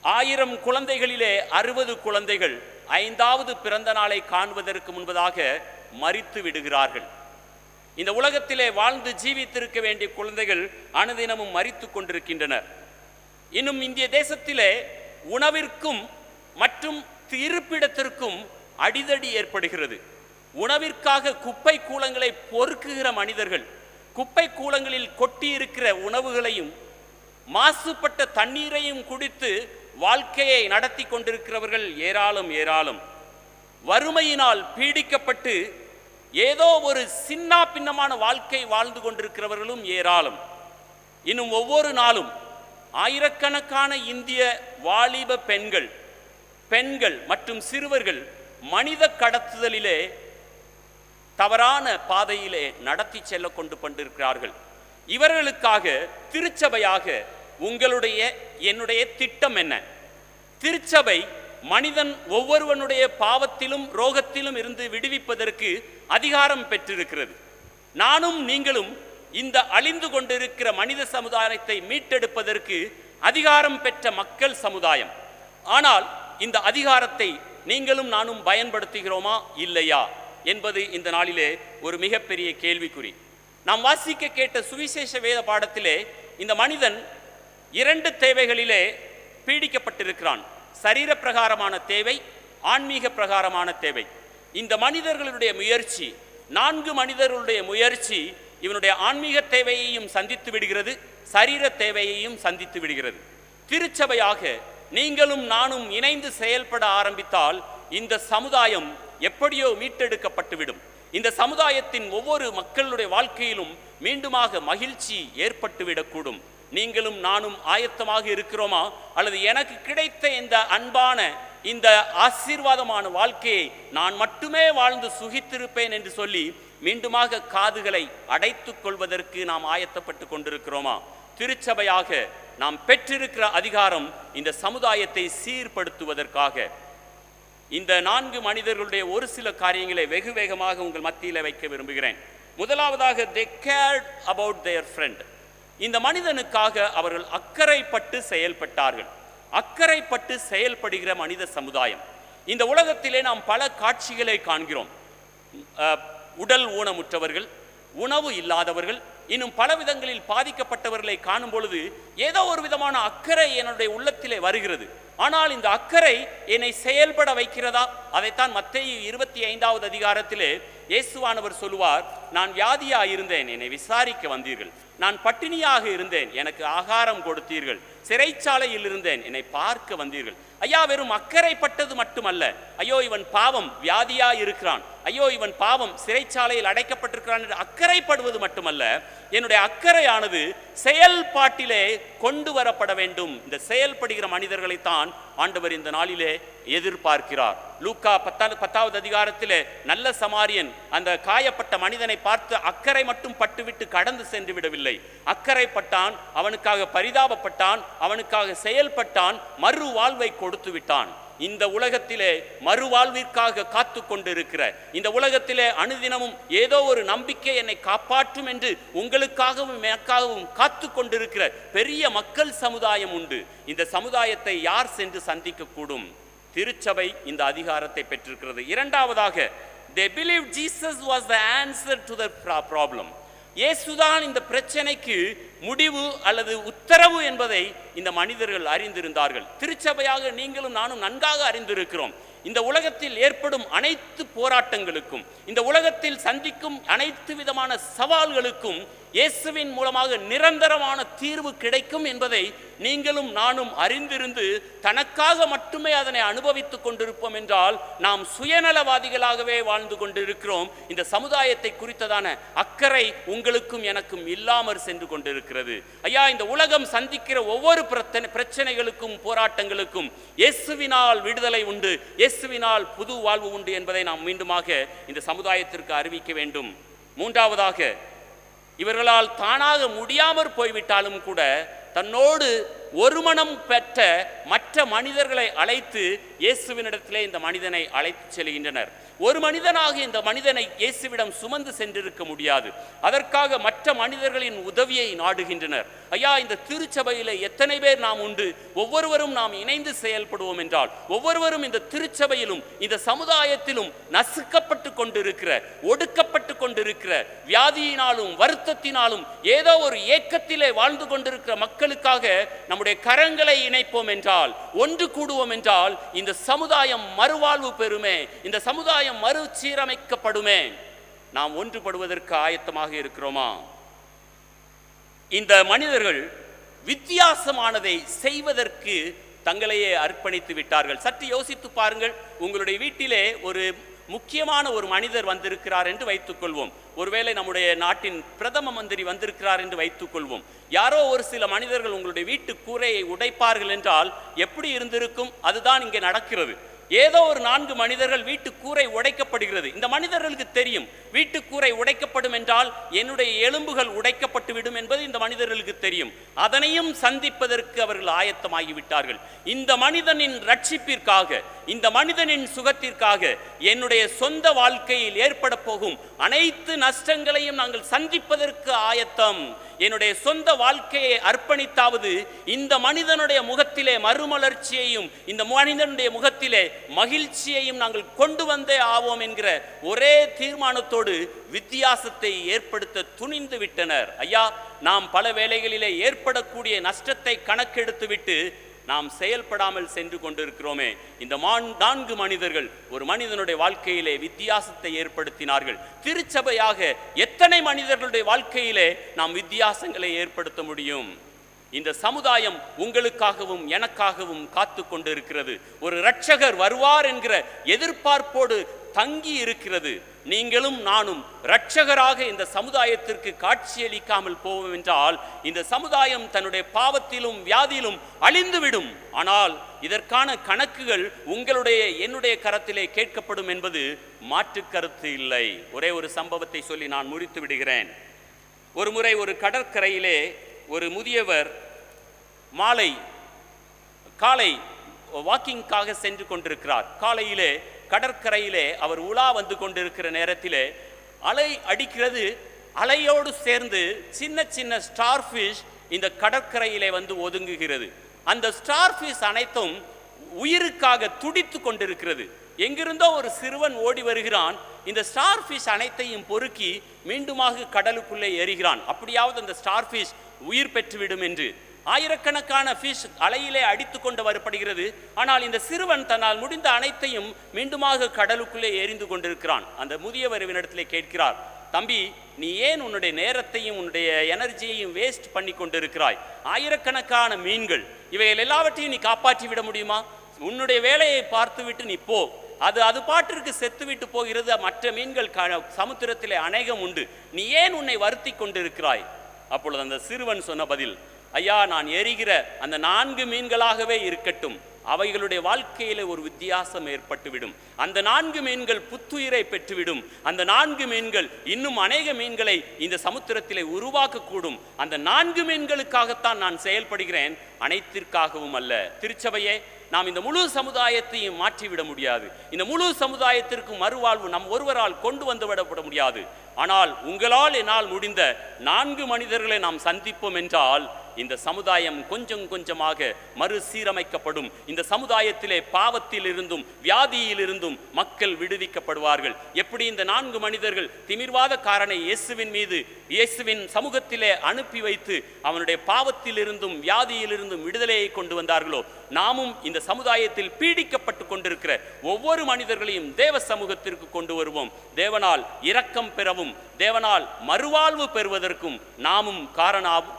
1000 குழந்தைகளிலே 60 குழந்தைகள் 5வது பிறந்த நாளை காண்பதற்கு முன்பதாக மரித்து விடுகிறார்கள். இந்த உலகத்திலே வாழ்ந்து ஜீவித்திருக்க வேண்டிய குழந்தைகள் அனுதினமும் மரித்து கொண்டிருக்கின்றனர். இன்னும் இந்திய தேசத்திலே உணவிற்கும் மற்றும் இருப்பிடத்திற்கும் அடிதடி ஏற்படுகிறது. உணவிற்காக குப்பை கூளங்களை பொறுக்குகிற மனிதர்கள் குப்பை கூளங்களில் கொட்டியிருக்கிற உணவுகளையும் மாசுபட்ட தண்ணீரையும் குடித்து வாழ்க்கையை நடத்தி கொண்டிருக்கிறவர்கள் ஏராளம் ஏராளம். வறுமையினால் பீடிக்கப்பட்டு ஏதோ ஒரு சின்ன பின்னமான வாழ்க்கை வாழ்ந்து கொண்டிருக்கிறவர்களும் ஏராளம். இன்னும் ஒவ்வொரு நாளும் ஆயிரக்கணக்கான இந்திய வாலிப பெண்கள் மற்றும் சிறுவர்கள் மனித கடத்துதலிலே தவறான பாதையிலே நடத்தி செல்ல கொண்டிருக்கிறார்கள். இவர்களுக்காக திருச்சபையாக என்னுடைய திட்டம் என்ன? திருச்சபை மனிதன் ஒவ்வொருவனுடைய பாவத்திலும் ரோகத்திலும் இருந்து விடுவிப்பதற்கு அதிகாரம் பெற்றிருக்கிறது. நானும் நீங்களும் இந்த அழிந்து கொண்டிருக்கிற மனித சமுதாயத்தை மீட்டெடுப்பதற்கு அதிகாரம் பெற்ற மக்கள் சமுதாயம். ஆனால் இந்த அதிகாரத்தை நீங்களும் நானும் பயன்படுத்துகிறோமா இல்லையா என்பது இந்த நாளிலே ஒரு மிகப்பெரிய கேள்விக்குறி. நாம் வாசிக்க கேட்ட சுவிசேஷ வேத பாடத்திலே இந்த மனிதன் 2 தேவைகளிலே பீடிக்கப்பட்டிருக்கிறான். சரீர பிரகாரமான தேவை, ஆன்மீக பிரகாரமான தேவை. இந்த மனிதர்களுடைய முயற்சி, 4 மனிதர்களுடைய முயற்சி இவனுடைய ஆன்மீக தேவையையும் சந்தித்து விடுகிறது, சரீர தேவையையும் சந்தித்து விடுகிறது. திருச்சபையாக நீங்களும் நானும் இணைந்து செயல்பட ஆரம்பித்தால் இந்த சமுதாயம் எப்படியோ மீட்டெடுக்கப்பட்டுவிடும். இந்த சமுதாயத்தின் ஒவ்வொரு மக்களுடைய வாழ்க்கையிலும் மீண்டுமாக மகிழ்ச்சி ஏற்பட்டுவிடக்கூடும். நீங்களும் நானும் ஆயத்தமாக இருக்கிறோமா? அல்லது எனக்கு கிடைத்த இந்த அன்பான இந்த ஆசீர்வாதமான வாழ்க்கையை நான் மட்டுமே வாழ்ந்து சுகித்திருப்பேன் என்று சொல்லி மீண்டுமாக காதுகளை அடைத்துக் கொள்வதற்கு நாம் ஆயத்தப்பட்டு கொண்டிருக்கிறோமா? திருச்சபையாக நாம் பெற்றிருக்கிற அதிகாரம் இந்த சமுதாயத்தை சீர்படுத்துவதற்காக. இந்த 4 மனிதர்களுடைய ஒரு சில காரியங்களை வெகு வேகமாக உங்கள் மத்தியில் வைக்க விரும்புகிறேன். முதலாவதாக, they cared about their friend. இந்த மனிதனுக்காக அவர்கள் அக்கறைப்பட்டு செயல்பட்டார்கள். அக்கறைப்பட்டு செயல்படுகிற மனித சமுதாயம். இந்த உலகத்திலே நாம் பல காட்சிகளை காண்கிறோம். உடல் ஊனமுற்றவர்கள், உணவு இல்லாதவர்கள், இன்னும் பல விதங்களில் பாதிக்கப்பட்டவர்களை காணும் பொழுது ஏதோ ஒரு விதமான அக்கறை என்னுடைய உள்ளத்திலே வருகிறது. ஆனால் இந்த அக்கறை என்னை செயல்பட வைக்கிறதா? அதைத்தான் மத்தேயு 25வது அதிகாரத்திலே இயேசுவானவர் சொல்லுவார், நான் வியாதியாக இருந்தேன், என்னை விசாரிக்க வந்தீர்கள். நான் பட்டினியாக இருந்தேன், எனக்கு ஆகாரம் கொடுத்தீர்கள். சிறைச்சாலையில் இருந்தேன், என்னை பார்க்க வந்தீர்கள். ஐயா, வெறும் அக்கறைப்பட்டது மட்டுமல்ல, ஐயோ இவன் பாவம் வியாதியா இருக்கிறான், ஐயோ இவன் பாவம் சிறைச்சாலையில் அடைக்கப்பட்டிருக்கிறான் என்று அக்கறைப்படுவது மட்டுமல்ல, என்னுடைய அக்கறையானது செயல்பாட்டிலே கொண்டு வரப்பட வேண்டும். இந்த செயல்படுகிற மனிதர்களைத்தான் ஆண்டவர் இந்த நாளிலே எதிர்பார்க்கிறார். லூக்கா 10வது அதிகாரத்திலே நல்ல சமாரியன் அந்த காயப்பட்ட மனிதனை பார்த்து அக்கறை மட்டும் பட்டுவிட்டு கடந்து சென்று விடவில்லை. அக்கறைப்பட்டான், அவனுக்காக பரிதாபப்பட்டான், அவனுக்காக செயல்பட்டான், மறு வாழ்வை கொடுத்து விட்டான். இந்த உலகத்திலே மறுவாழ்விற்காக காத்து கொண்டிருக்கிற, இந்த உலகத்திலே அனுதினமும் ஏதோ ஒரு நம்பிக்கை என்னை காப்பாற்றும் என்று உங்களுக்காகவும் எனக்காகவும் காத்து கொண்டிருக்கிற பெரிய மக்கள் சமுதாயம் உண்டு. இந்த சமுதாயத்தை யார் சென்று சந்திக்க கூடும்? திருச்சபை இந்த அதிகாரத்தை பெற்றிருக்கிறது. இரண்டாவதாக, they believed Jesus was the answer to the problem. இயேசுதான் இந்த பிரச்சனைக்கு முடிவு அல்லது உத்தரவு என்பதை இந்த மனிதர்கள் அறிந்திருந்தார்கள். திருச்சபையாக நீங்களும் நானும் நன்காக அறிந்திருக்கிறோம். இந்த உலகத்தில் ஏற்படும் அனைத்து போராட்டங்களுக்கும், இந்த உலகத்தில் சந்திக்கும் அனைத்து விதமான சவால்களுக்கும் இயேசுவின் மூலமாக நிரந்தரமான தீர்வு கிடைக்கும் என்பதை நீங்களும் நானும் அறிந்திருந்து தனக்காக மட்டுமே அதனை அனுபவித்துக் கொண்டிருப்போம் என்றால் நாம் சுயநலவாதிகளாகவே வாழ்ந்து கொண்டிருக்கிறோம். இந்த சமுதாயத்தை குறித்ததான அக்கறை உங்களுக்கும் எனக்கும் இல்லாமற் சென்று கொண்டிருக்கிறது. ஐயா, இந்த உலகம் சந்திக்கிற ஒவ்வொரு பிரச்சனைகளுக்கும் போராட்டங்களுக்கும் இயேசுவினால் விடுதலை உண்டு, இயேசுவினால் புது வாழ்வு உண்டு என்பதை நாம் மீண்டுமாக இந்த சமுதாயத்திற்கு அறிவிக்க வேண்டும். மூன்றாவதாக, இவர்களால் தானாக முடியாமற் போய்விட்டாலும் கூட தன்னோடு ஒரு மனம் பெற்ற மற்ற மனிதர்களை அழைத்து இயேசுவினிடத்திலே இந்த மனிதனை அழைத்து செல்கின்றனர். ஒரு மனிதனாக இந்த மனிதனை இயேசுவிடம் சுமந்து சென்றிருக்க முடியாது. அதற்காக மற்ற மனிதர்களின் உதவியை நாடுகின்றனர். ஐயா, இந்த திருச்சபையில் எத்தனை பேர் நாம் உண்டு? ஒவ்வொருவரும் நாம் இணைந்து செயல்படுவோம் என்றால், ஒவ்வொருவரும் இந்த திருச்சபையிலும் இந்த சமுதாயத்திலும் நசுக்கப்பட்டு கொண்டிருக்கிற, ஒடுக்கப்பட்டு கொண்டிருக்கிற, வியாதியினாலும் வருத்தத்தினாலும் ஏதோ ஒரு ஏக்கத்திலே வாழ்ந்து கொண்டிருக்கிற மக்களுக்காக நம்முடைய கரங்களை இணைப்போம் என்றால், ஒன்று கூடுவோம் என்றால், இந்த சமுதாயம் மறுவாழ்வு பெறுமே, இந்த சமுதாயம் மறுசீரமைக்கப்படுமே. நாம் ஒன்றுபடுவதற்கு ஆயத்தமாக இருக்கிறோமா? இந்த மனிதர்கள் வித்தியாசமானதை செய்வதற்கு தங்களையே அர்ப்பணித்து விட்டார்கள். சற்று யோசித்து பாருங்கள். உங்களுடைய வீட்டிலே ஒரு முக்கியமான ஒரு மனிதர் வந்திருக்கிறார் என்று வைத்துக்கொள்வோம். ஒருவேளை நம்முடைய நாட்டின் பிரதம மந்திரி வந்திருக்கிறார் என்று வைத்துக்கொள்வோம். யாரோ ஒரு சில மனிதர்கள் உங்களுடைய வீட்டு கூரையை உடைப்பார்கள் என்றால் எப்படி இருந்திருக்கும்? அதுதான் இங்கே நடக்கிறது. ஏதோ ஒரு 4 மனிதர்கள் வீட்டு கூரை உடைக்கப்படுகிறது. இந்த மனிதர்களுக்கு தெரியும், வீட்டு கூரை உடைக்கப்படும் என்றால் என்னுடைய எலும்புகள் உடைக்கப்பட்டு விடும் என்பது இந்த மனிதர்களுக்கு தெரியும். அதனையும் சந்திப்பதற்கு அவர்கள் ஆயத்தமாகிவிட்டார்கள். இந்த மனிதனின் ரட்சிப்பிற்காக, இந்த மனிதனின் சுகத்திற்காக, என்னுடைய சொந்த வாழ்க்கையில் ஏற்பட போகும் அனைத்து நஷ்டங்களையும் நாங்கள் சந்திப்பதற்கு ஆயத்தம். என்னுடைய சொந்த வாழ்க்கையை அர்ப்பணித்தாவது இந்த மனிதனுடைய முகத்திலே மறுமலர்ச்சியையும், இந்த மனிதனுடைய முகத்திலே மகிழ்ச்சியையும் நாங்கள் கொண்டு வந்தே ஆவோம் என்கிற ஒரே தீர்மானத்தோடு வித்தியாசத்தை ஏற்படுத்த துணிந்து விட்டனர். ஐயா, நாம் பல வேளைகளிலே ஏற்படக்கூடிய நஷ்டத்தை கணக்கெடுத்து விட்டு நாம் செயல்படாமல் சென்று கொண்டிருக்கிறோமே. இந்த 4 மனிதர்கள் ஒரு மனிதனுடைய வாழ்க்கையிலே வித்தியாசத்தை ஏற்படுத்தினார்கள். திருச்சபையாக எத்தனை மனிதர்களுடைய வாழ்க்கையிலே நாம் வித்தியாசங்களை ஏற்படுத்த முடியும்? இந்த சமுதாயம் உங்களுக்காகவும் எனக்காகவும் காத்து கொண்டிருக்கிறது. ஒரு இரட்சகர் வருவார் என்கிற எதிர்பார்ப்போடு தங்கி இருக்கிறது. நீங்களும் நானும் இரட்சகராக இந்த சமுதாயத்திற்கு காட்சியளிக்காமல் போவோம் என்றால் இந்த சமுதாயம் தன்னுடைய பாவத்திலும் வியாதியிலும் அழிந்துவிடும். ஆனால் இதற்கான கணக்குகள் உங்களுடைய என்னுடைய கரத்திலே கேட்கப்படும் என்பது மாற்று கருத்து இல்லை. ஒரே ஒரு சம்பவத்தை சொல்லி நான் முடித்து விடுகிறேன். ஒரு முறை ஒரு கடற்கரையிலே ஒரு முதியவர் காலை வாக்கிங்காக சென்று கொண்டிருக்கிறார். காலையிலே கடற்கரையிலே அவர் உலா வந்து கொண்டிருக்கிற நேரத்திலே அலை அடிக்கிறது. அலையோடு சேர்ந்து சின்ன சின்ன ஸ்டார் ஃபிஷ் இந்த கடற்கரையிலே வந்து ஒதுங்குகிறது. அந்த ஸ்டார் ஃபிஷ் அனைத்தும் உயிருக்காக துடித்து கொண்டிருக்கிறது. எங்கிருந்தோ ஒரு சிறுவன் ஓடி வருகிறான். இந்த ஸ்டார் ஃபிஷ் அனைத்தையும் பொறுக்கி மீண்டுமாக கடலுக்குள்ளே எறிகிறான். அப்படியாவது அந்த ஸ்டார் ஃபிஷ் உயிர் பெற்றுவிடும் என்று. ஆயிரக்கணக்கான ஃபிஷ் அலையிலே அடித்து கொண்டு வரப்படுகிறது. ஆனால் இந்த சிறுவன் தன்னால் முடிந்த அனைத்தையும் மீண்டுமாக கடலுக்குள்ளே எறிந்து கொண்டிருக்கிறான். அந்த முதியவரிடத்திலே கேட்கிறார், தம்பி, நீ ஏன் உன்னுடைய நேரத்தையும் உன்னுடைய எனர்ஜியையும் வேஸ்ட் பண்ணி கொண்டிருக்கிறாய்? ஆயிரக்கணக்கான மீன்கள், இவைகள் எல்லாவற்றையும் நீ காப்பாற்றி விட முடியுமா? உன்னுடைய வேலையை பார்த்துவிட்டு நீ போ. அது பாட்டிற்கு செத்துவிட்டு போகிறது. மற்ற மீன்கள் சமுத்திரத்திலே அநேகம் உண்டு. நீ ஏன் உன்னை வருத்தி கொண்டிருக்கிறாய்? அப்பொழுது அந்த சிறுவன் சொன்ன பதில், ஐயா, நான் எரிகிற அந்த 4 மீன்களாகவே இருக்கட்டும், அவைகளுடைய வாழ்க்கையிலே ஒரு வித்தியாசம் ஏற்பட்டுவிடும். அந்த 4 மீன்கள் புத்துயிரை பெற்றுவிடும். அந்த 4 மீன்கள் இன்னும் அநேக மீன்களை இந்த சமுத்திரத்திலே உருவாக்கக்கூடும். அந்த 4 மீன்களுக்காகத்தான் நான் செயல்படுகிறேன், அனைத்திற்காகவும் அல்ல. திருச்சபையே, நாம் இந்த முழு சமுதாயத்தையும் மாற்றிவிட முடியாது. இந்த முழு சமுதாயத்திற்கு மறுவாழ்வு நம் ஒருவரால் கொண்டு வந்து விடப்பட முடியாது. ஆனால் உங்களால் என்னால் முடிந்த 4 மனிதர்களை நாம் சந்திப்போம் என்றால் இந்த சமுதாயம் கொஞ்சம் கொஞ்சமாக மறுசீரமைக்கப்படும். இந்த சமுதாயத்திலே பாவத்தில் இருந்தும் வியாதியிலிருந்தும் மக்கள் விடுவிக்கப்படுவார்கள். எப்படி இந்த 4 மனிதர்கள் திமிர்வாதக்காரனை இயேசுவின் சமூகத்திலே அனுப்பி வைத்து அவனுடைய பாவத்தில் இருந்தும் வியாதியிலிருந்தும் விடுதலையை கொண்டு வந்தார்களோ, நாமும் இந்த சமுதாயத்தில் பீடிக்கப்பட்டு கொண்டிருக்கிற ஒவ்வொரு மனிதர்களையும் தேவ சமூகத்திற்கு கொண்டு வருவோம். தேவனால் இரக்கம் பெறவும் தேவனால் மறுவாழ்வு பெறுவதற்கும் நாமும்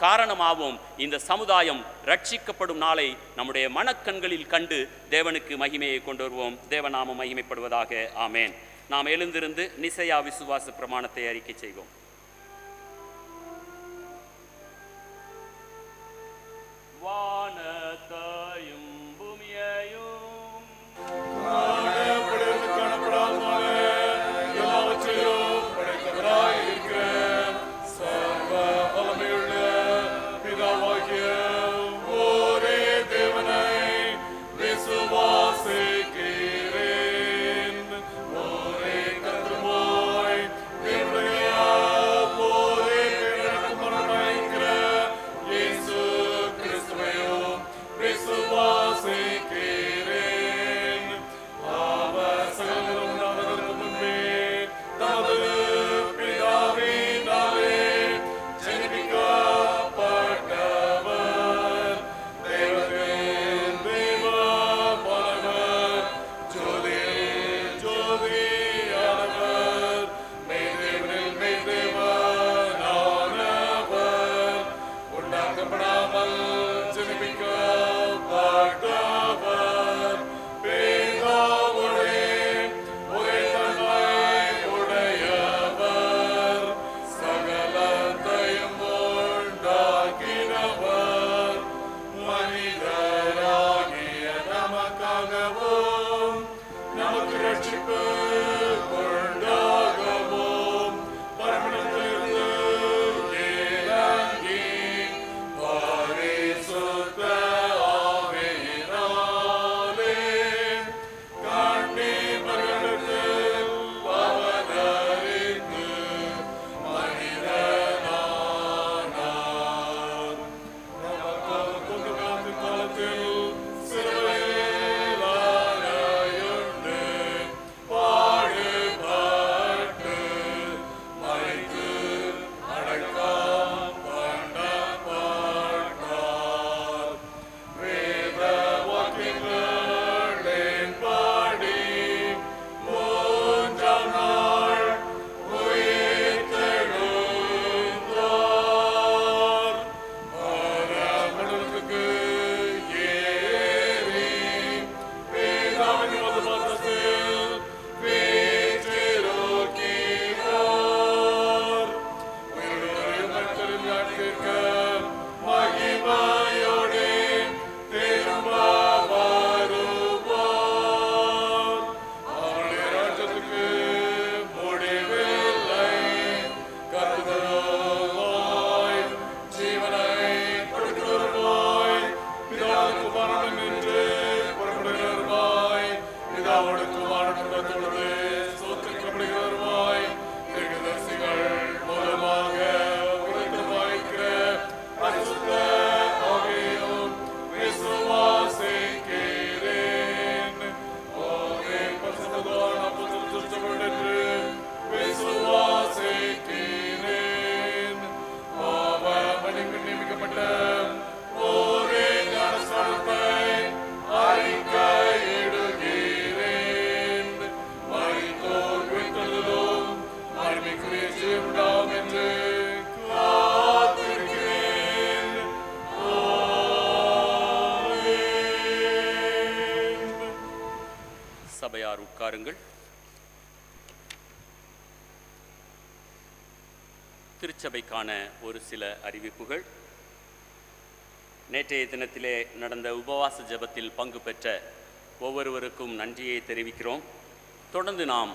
காரணமாவோம். இந்த சமுதாயம் ரட்சிக்கப்படும் நாளை நம்முடைய மனக்கண்களில் கண்டு தேவனுக்கு மகிமையை கொண்டு வருவோம். தேவநாமம் மகிமைப்படுவதாக. ஆமேன். நாம் எழுந்திருந்து நிசையா விசுவாச பிரமாணத்தை அறிக்கை செய்வோம். வானத்தையும் பூமியையும்
Yes.
சபையார் உட்காருங்கள். திருச்சபைக்கான ஒரு சில அறிவிப்புகள். நேற்றைய தினத்திலே நடந்த உபவாச ஜெபத்தில் பங்கு பெற்ற ஒவ்வொருவருக்கும் நன்றியை தெரிவிக்கிறோம். தொடர்ந்து நாம்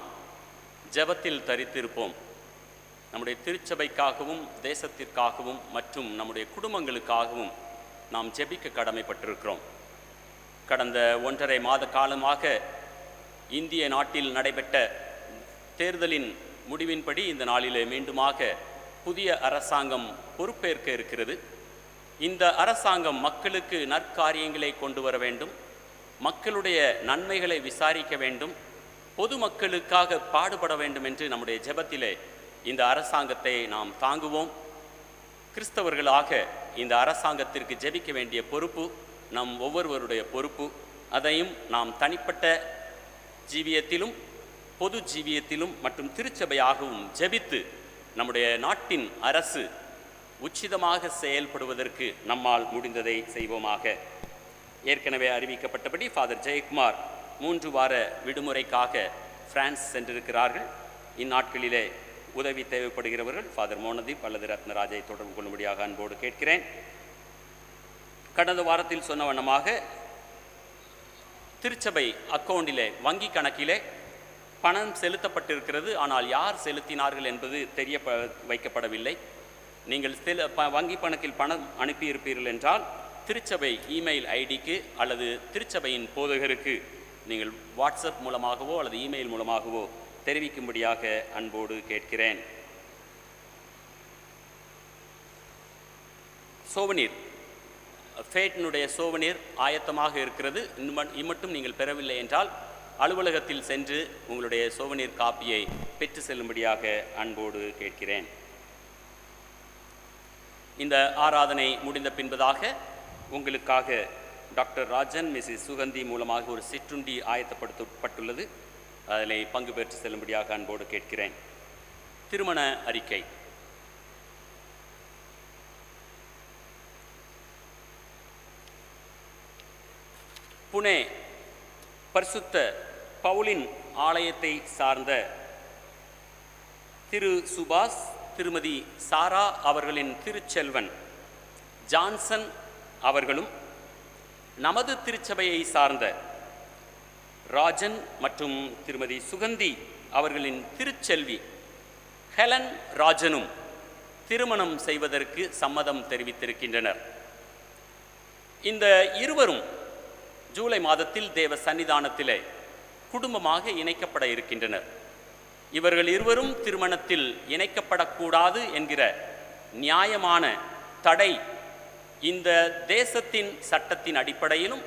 ஜெபத்தில் தரித்திருப்போம். நம்முடைய திருச்சபைக்காகவும் தேசத்திற்காகவும் மற்றும் நம்முடைய குடும்பங்களுக்காகவும் நாம் ஜெபிக்க கடமைப்பட்டிருக்கிறோம். கடந்த 1.5 மாத காலமாக இந்திய நாட்டில் நடைபெற்ற தேர்தலின் முடிவின்படி இந்த நாளிலே மீண்டுமாக புதிய அரசாங்கம் பொறுப்பேற்க இருக்கிறது. இந்த அரசாங்கம் மக்களுக்கு நற்காரியங்களை கொண்டு வர வேண்டும், மக்களுடைய நன்மைகளை விசாரிக்க வேண்டும், பொதுமக்களுக்காக பாடுபட வேண்டும் என்று நம்முடைய ஜெபத்திலே இந்த அரசாங்கத்தை நாம் தாங்குவோம். கிறிஸ்தவர்களாக இந்த அரசாங்கத்திற்கு ஜெபிக்க வேண்டிய பொறுப்பு நம் ஒவ்வொருவருடைய பொறுப்பு. அதையும் நாம் தனிப்பட்ட ஜீவியத்திலும் பொது ஜீவியத்திலும் மற்றும் திருச்சபையாகவும் ஜெபித்து நம்முடைய நாட்டின் அரசு உச்சிதமாக செயல்படுவதற்கு நம்மால் முடிந்ததை செய்வோமாக. ஏற்கனவே அறிவிக்கப்பட்டபடி ஃபாதர் ஜெயக்குமார் 3 வார விடுமுறைக்காக பிரான்ஸ் சென்றிருக்கிறார்கள். இந்நாட்களிலே உதவி தேவைப்படுகிறவர்கள் ஃபாதர் மோனதீப் அல்லது ரத்னராஜை தொடர்பு கொள்ளும்படியாக அன்போடு கேட்கிறேன். கடந்த வாரத்தில் சொன்ன வண்ணமாக திருச்சபை அக்கவுண்டிலே வங்கி கணக்கிலே பணம் செலுத்தப்பட்டிருக்கிறது. ஆனால் யார் செலுத்தினார்கள் என்பது தெரிய வைக்கப்படவில்லை. நீங்கள் வங்கி கணக்கில் பணம் அனுப்பியிருப்பீர்கள் என்றால் திருச்சபை இமெயில் ஐடிக்கு அல்லது திருச்சபையின் போதகருக்கு நீங்கள் வாட்ஸ்அப் மூலமாகவோ அல்லது இமெயில் மூலமாகவோ தெரிவிக்கும்படியாக அன்போடு கேட்கிறேன். சோவனீர் ஃபேட்டினுடைய சோவனீர் ஆயத்தமாக இருக்கிறது. இம்மட்டும் நீங்கள் பெறவில்லை என்றால் அலுவலகத்தில் சென்று உங்களுடைய சோவனீர் காப்பியை பெற்று செல்லும்படியாக அன்போடு கேட்கிறேன். இந்த ஆராதனை முடிந்த பின்பதாக உங்களுக்காக டாக்டர் ராஜன் மிஸ்ஸஸ் சுகந்தி மூலமாக ஒரு சிற்றுண்டி ஆயத்தப்படுத்தப்பட்டுள்ளது. அதில் பங்கு பெற்று செல்லும்படியாக அன்போடு கேட்கிறேன். திருமண அறிக்கை. புனே பரிசுத்த பவுலின் ஆலயத்தை சார்ந்த திரு சுபாஷ் திருமதி சாரா அவர்களின் திருச்செல்வன் ஜான்சன் அவர்களும், நமது திருச்சபையை சார்ந்த ராஜன் மற்றும் திருமதி சுகந்தி அவர்களின் திருச்செல்வி ஹெலன் ராஜனும் திருமணம் செய்வதற்கு சம்மதம் தெரிவித்திருக்கின்றனர். இந்த இருவரும் ஜூலை மாதத்தில் தேவ சன்னிதானத்திலே குடும்பமாக இணைக்கப்பட இருக்கின்றனர். இவர்கள் இருவரும் திருமணத்தில் இணைக்கப்படக்கூடாது என்கிற நியாயமான தடை இந்த தேசத்தின் சட்டத்தின் அடிப்படையிலும்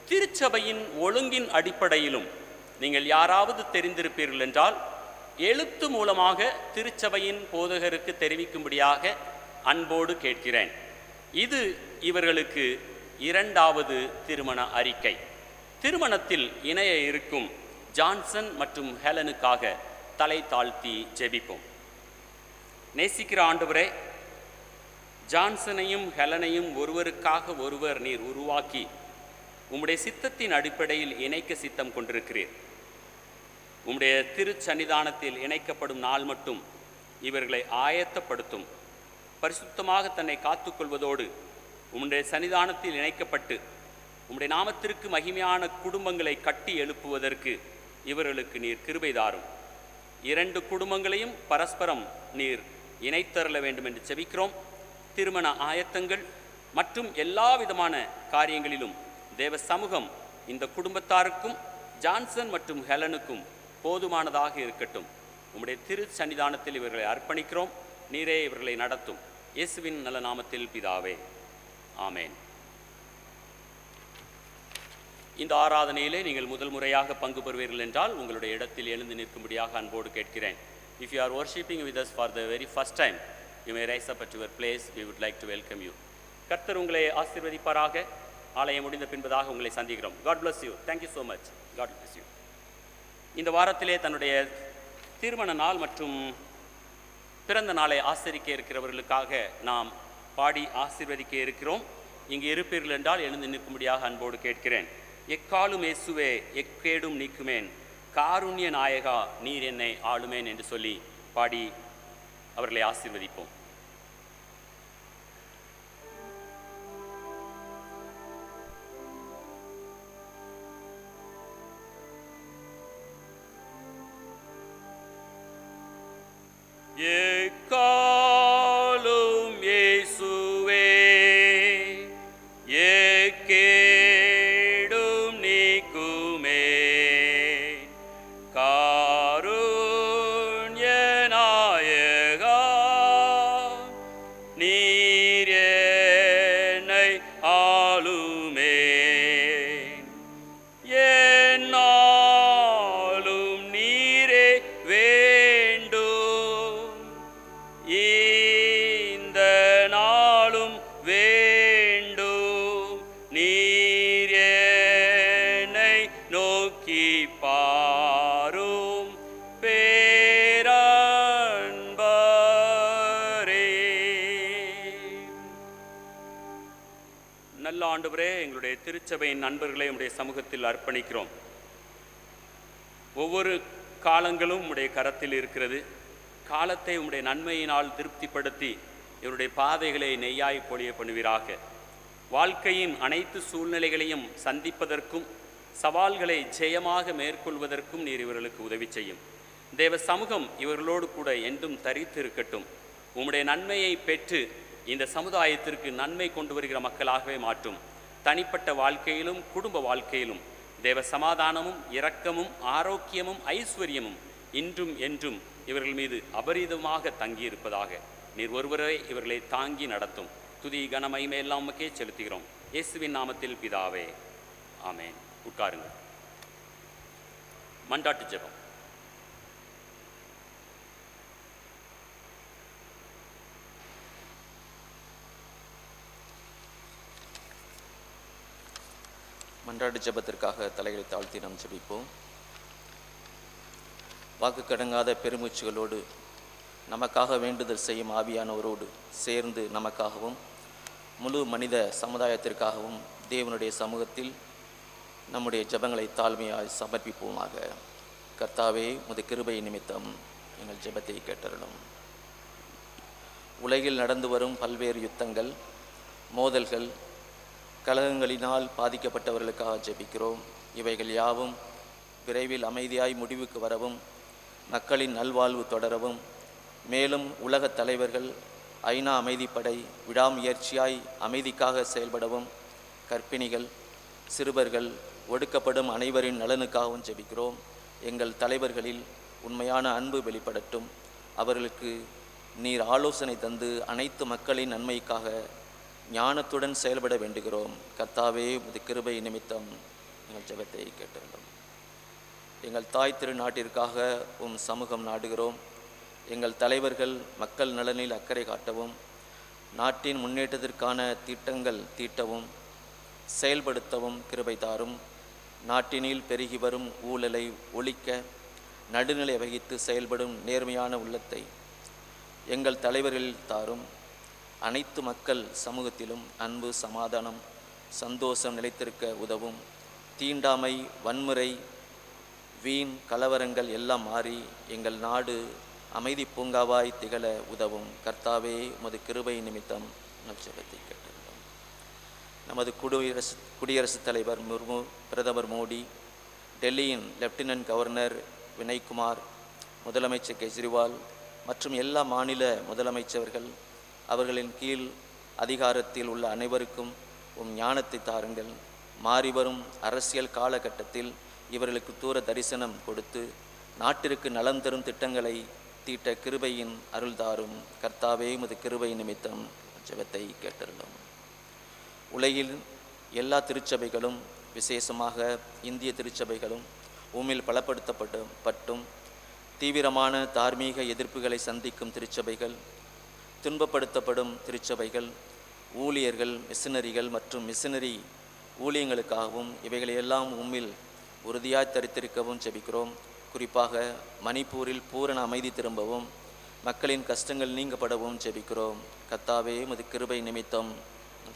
திருச்சபையின் ஒழுங்கின் அடிப்படையிலும் நீங்கள் யாராவது தெரிந்திருப்பீர்கள் என்றால் எழுத்து மூலமாக திருச்சபையின் போதகருக்கு தெரிவிக்கும்படியாக அன்போடு கேட்கிறேன். இது இவர்களுக்கு 2வது திருமண அறிக்கை. திருமணத்தில் இணைய இருக்கும் ஜான்சன் மற்றும் ஹெலனுக்காக தலை தாழ்த்தி ஜெபிப்போம். நேசிக்கிற ஆண்டவரே, ஜான்சனையும் ஹெலனையும் ஒருவருக்காக ஒருவர் நீர் உருவாக்கி உம்முடைய சித்தத்தின் அடிப்படையில் இணைக்க சித்தம் கொண்டிருக்கிறீர். உம்முடைய திருச்சன்னிதானத்தில் இணைக்கப்படும் நாள் மட்டும் இவர்களை ஆயத்தப்படுத்தும். பரிசுத்தமாக தன்னை காத்துக்கொள்வதோடு உம்முடைய சன்னிதானத்தில் இணைக்கப்பட்டு உம்முடைய நாமத்திற்கு மகிமையான குடும்பங்களை கட்டி எழுப்புவதற்கு இவர்களுக்கு நீர் கிருபை தாரும். 2 குடும்பங்களையும் பரஸ்பரம் நீர் இணைத்தரல வேண்டும் என்று செபிக்கிறோம். திருமண ஆயத்தங்கள் மற்றும் எல்லா விதமான காரியங்களிலும் தேவ சமூகம் இந்த குடும்பத்தாருக்கும் ஜான்சன் மற்றும் ஹெலனுக்கும் போதுமானதாக இருக்கட்டும். உம்முடைய திரு சன்னிதானத்தில் இவர்களை அர்ப்பணிக்கிறோம். நீரே இவர்களை நடத்தும். இயேசுவின் நல்ல நாமத்தில் பிதாவே, ஆமேன். இந்த ஆராதனையிலே நீங்கள் முதல் முறையாக பங்கு பெறுவீர்கள் என்றால் உங்களுடைய இடத்தில் எழுந்து நிற்கும்படியாக அன்போடு கேட்கிறேன். If you are worshipping with us for the very first time, you may rise up at your place. We would like to welcome you. கர்த்தர் உங்களை ஆசீர்வதிப்பாராக. ஆலயம் முடிந்த பின்பதாக உங்களை சந்திக்கிறோம். God bless you. Thank you so much. God bless you. இந்த வாரத்திலே தன்னுடைய திருமண நாள் மற்றும் பிறந்த நாளை ஆசரிக்க இருக்கிறவர்களுக்காக நாம் பாடி ஆசீர்வதிக்க இருக்கிறோம். இங்கு இருப்பீர்கள் என்றால் எழுந்து நிற்கும்படியாக அன்போடு கேட்கிறேன். எக்காலும் இயேசுவே எக்கேடும் நீக்குமேன், காருண்ய நாயகா நீர் என்னை ஆளுமேன் என்று சொல்லி பாடி அவர்களை ஆசீர்வதிப்போம். எக்காலும் இயேசுவே எக்கேடும் நீக்குமே காருண்ய நாயகா நீர் என்னை ஆளுமே என்னாலும் நீரே வேண்டும் இந்த நாளும் வேண்டும் நீர் என்னை நோக்கி பாரும் பேரன்பரே. நல்ல ஆண்டவரே, எங்களுடைய திருச்சபையின் நண்பர்களை உம்முடைய சமூகத்தில் அர்ப்பணிக்கிறோம். ஒவ்வொரு காலங்களும் உம்முடைய கரத்தில் இருக்கிறது. காலத்தை உம்முடைய நன்மையினால் திருப்திப்படுத்தி இவருடைய பாதைகளை நெய்யாய் பொழிய பண்ணுவீராக. வாழ்க்கையின் அனைத்து சூழ்நிலைகளையும் சந்திப்பதற்கும் சவால்களை ஜெயமாக மேற்கொள்வதற்கும் நீர் இவர்களுக்கு உதவி செய்யும். தேவ சமூகம் இவர்களோடு கூட என்றும் தரித்து இருக்கட்டும். உம்முடைய நன்மையை பெற்று இந்த சமுதாயத்திற்கு நன்மை கொண்டு வருகிற மக்களாகவே மாற்றும். தனிப்பட்ட வாழ்க்கையிலும் குடும்ப வாழ்க்கையிலும் தேவ சமாதானமும் இரக்கமும் ஆரோக்கியமும் ஐஸ்வர்யமும் இன்றும் என்றும் இவர்கள் மீது அபரிதமாக தங்கியிருப்பதாக. நீர் ஒருவரை இவர்களை தாங்கி நடத்தும். துதி கனமகிமை எல்லாம் உமக்கே செலுத்துகிறோம். இயேசுவின் நாமத்தில் பிதாவே, ஆமென். உட்காருங்கள். மன்றாட்டு ஜெபம்.
மன்றாட்டு ஜெபத்திற்காக தலைகளை தாழ்த்தி நாம் ஜெபிப்போம். வாக்கு கடங்காத பெருமூச்சுகளோடு நமக்காக வேண்டுதல் செய்யும் ஆவியானவரோடு சேர்ந்து நமக்காகவும் முழு மனித சமுதாயத்திற்காகவும் தேவனுடைய சமூகத்தில் நம்முடைய ஜெபங்களை தாழ்மையாய் சமர்ப்பிப்போமாக. கர்த்தாவே, உமது கிருபை நிமித்தம் எங்கள் ஜெபத்தை கேட்டருளும். உலகில் நடந்து வரும் பல்வேறு யுத்தங்கள், மோதல்கள், கலகங்களினால் பாதிக்கப்பட்டவர்களுக்காக ஜெபிக்கிறோம். இவைகள் யாவும் விரைவில் அமைதியாய் முடிவுக்கு வரவும், மக்களின் நல்வாழ்வு தொடரவும், மேலும் உலகத் தலைவர்கள் ஐநா அமைதிப்படை விடாமுயற்சியாய் அமைதிக்காக செயல்படவும், கர்ப்பிணிகள், சிறுவர்கள், ஒடுக்கப்படும் அனைவரின் நலனுக்காகவும் ஜெபிக்கிறோம். எங்கள் தலைவர்களில் உண்மையான அன்பு வெளிப்படட்டும். அவர்களுக்கு நீர் ஆலோசனை தந்து அனைத்து மக்களின் நன்மைக்காக ஞானத்துடன் செயல்பட வேண்டுகிறோம். கர்த்தாவே, உமது கிருபை நிமித்தம் எங்கள் ஜெபத்தை கேட்டுள்ளோம். எங்கள் தாய் திருநாட்டிற்காக உம் சமூகம் நாடுகிறோம். எங்கள் தலைவர்கள் மக்கள் நலனில் அக்கறை காட்டவும், நாட்டின் முன்னேற்றத்திற்கான திட்டங்கள் தீட்டவும் செயல்படுத்தவும் கிருபை தாரும். நாட்டினில் பெருகி வரும் ஊழலை ஒழிக்க நடுநிலை வகித்து செயல்படும் நேர்மையான உள்ளத்தை எங்கள் தலைவர்களில் தாரும். அனைத்து மக்கள் சமூகத்திலும் அன்பு, சமாதானம், சந்தோஷம் நிலைத்திருக்க உதவும். தீண்டாமை, வன்முறை, வீண் கலவரங்கள் எல்லாம் மாறி எங்கள் நாடு அமைதி பூங்காவாய் திகழ உதவும். கர்த்தாவே, உமது கிருபை நிமித்தம் நற்செபத்தை கேட்டுள்ளோம். நமது குடியரசுத் தலைவர் முர்மு, பிரதமர் மோடி, டெல்லியின் லெப்டினன்ட் கவர்னர் வினய்குமார், முதலமைச்சர் கெஜ்ரிவால் மற்றும் எல்லா மாநில முதலமைச்சர்கள், அவர்களின் கீழ் அதிகாரத்தில் உள்ள அனைவருக்கும் உம் ஞானத்தை தாருங்கள். மாறிவரும் அரசியல் காலகட்டத்தில் இவர்களுக்கு தூர தரிசனம் கொடுத்து நாட்டிற்கு நலம் தரும் திட்டங்களை தீட்ட கிருபையின் அருள் தாரும். கர்த்தாவே, உமது கிருபை நிமித்தம் ஜெபத்தை கேட்டருளும். உலகில் எல்லா திருச்சபைகளும், விசேஷமாக இந்திய திருச்சபைகளும் உம்மில் பலப்படுத்தப்பட்டும் தீவிரமான தார்மீக எதிர்ப்புகளை சந்திக்கும் திருச்சபைகள், துன்பப்படுத்தப்படும் திருச்சபைகள், ஊழியர்கள், மிஷனரிகள் மற்றும் மிஷனரி ஊழியங்களுக்காகவும் இவைகளையெல்லாம் உம்மில் உறுதியாய் தரித்திருக்கவும் ஜெபிக்கிறோம். குறிப்பாக மணிப்பூரில் பூரண அமைதி திரும்பவும், மக்களின் கஷ்டங்கள் நீங்கப்படவும் ஜெபிக்கிறோம். கர்த்தாவே, உமது கிருபை நிமித்தம்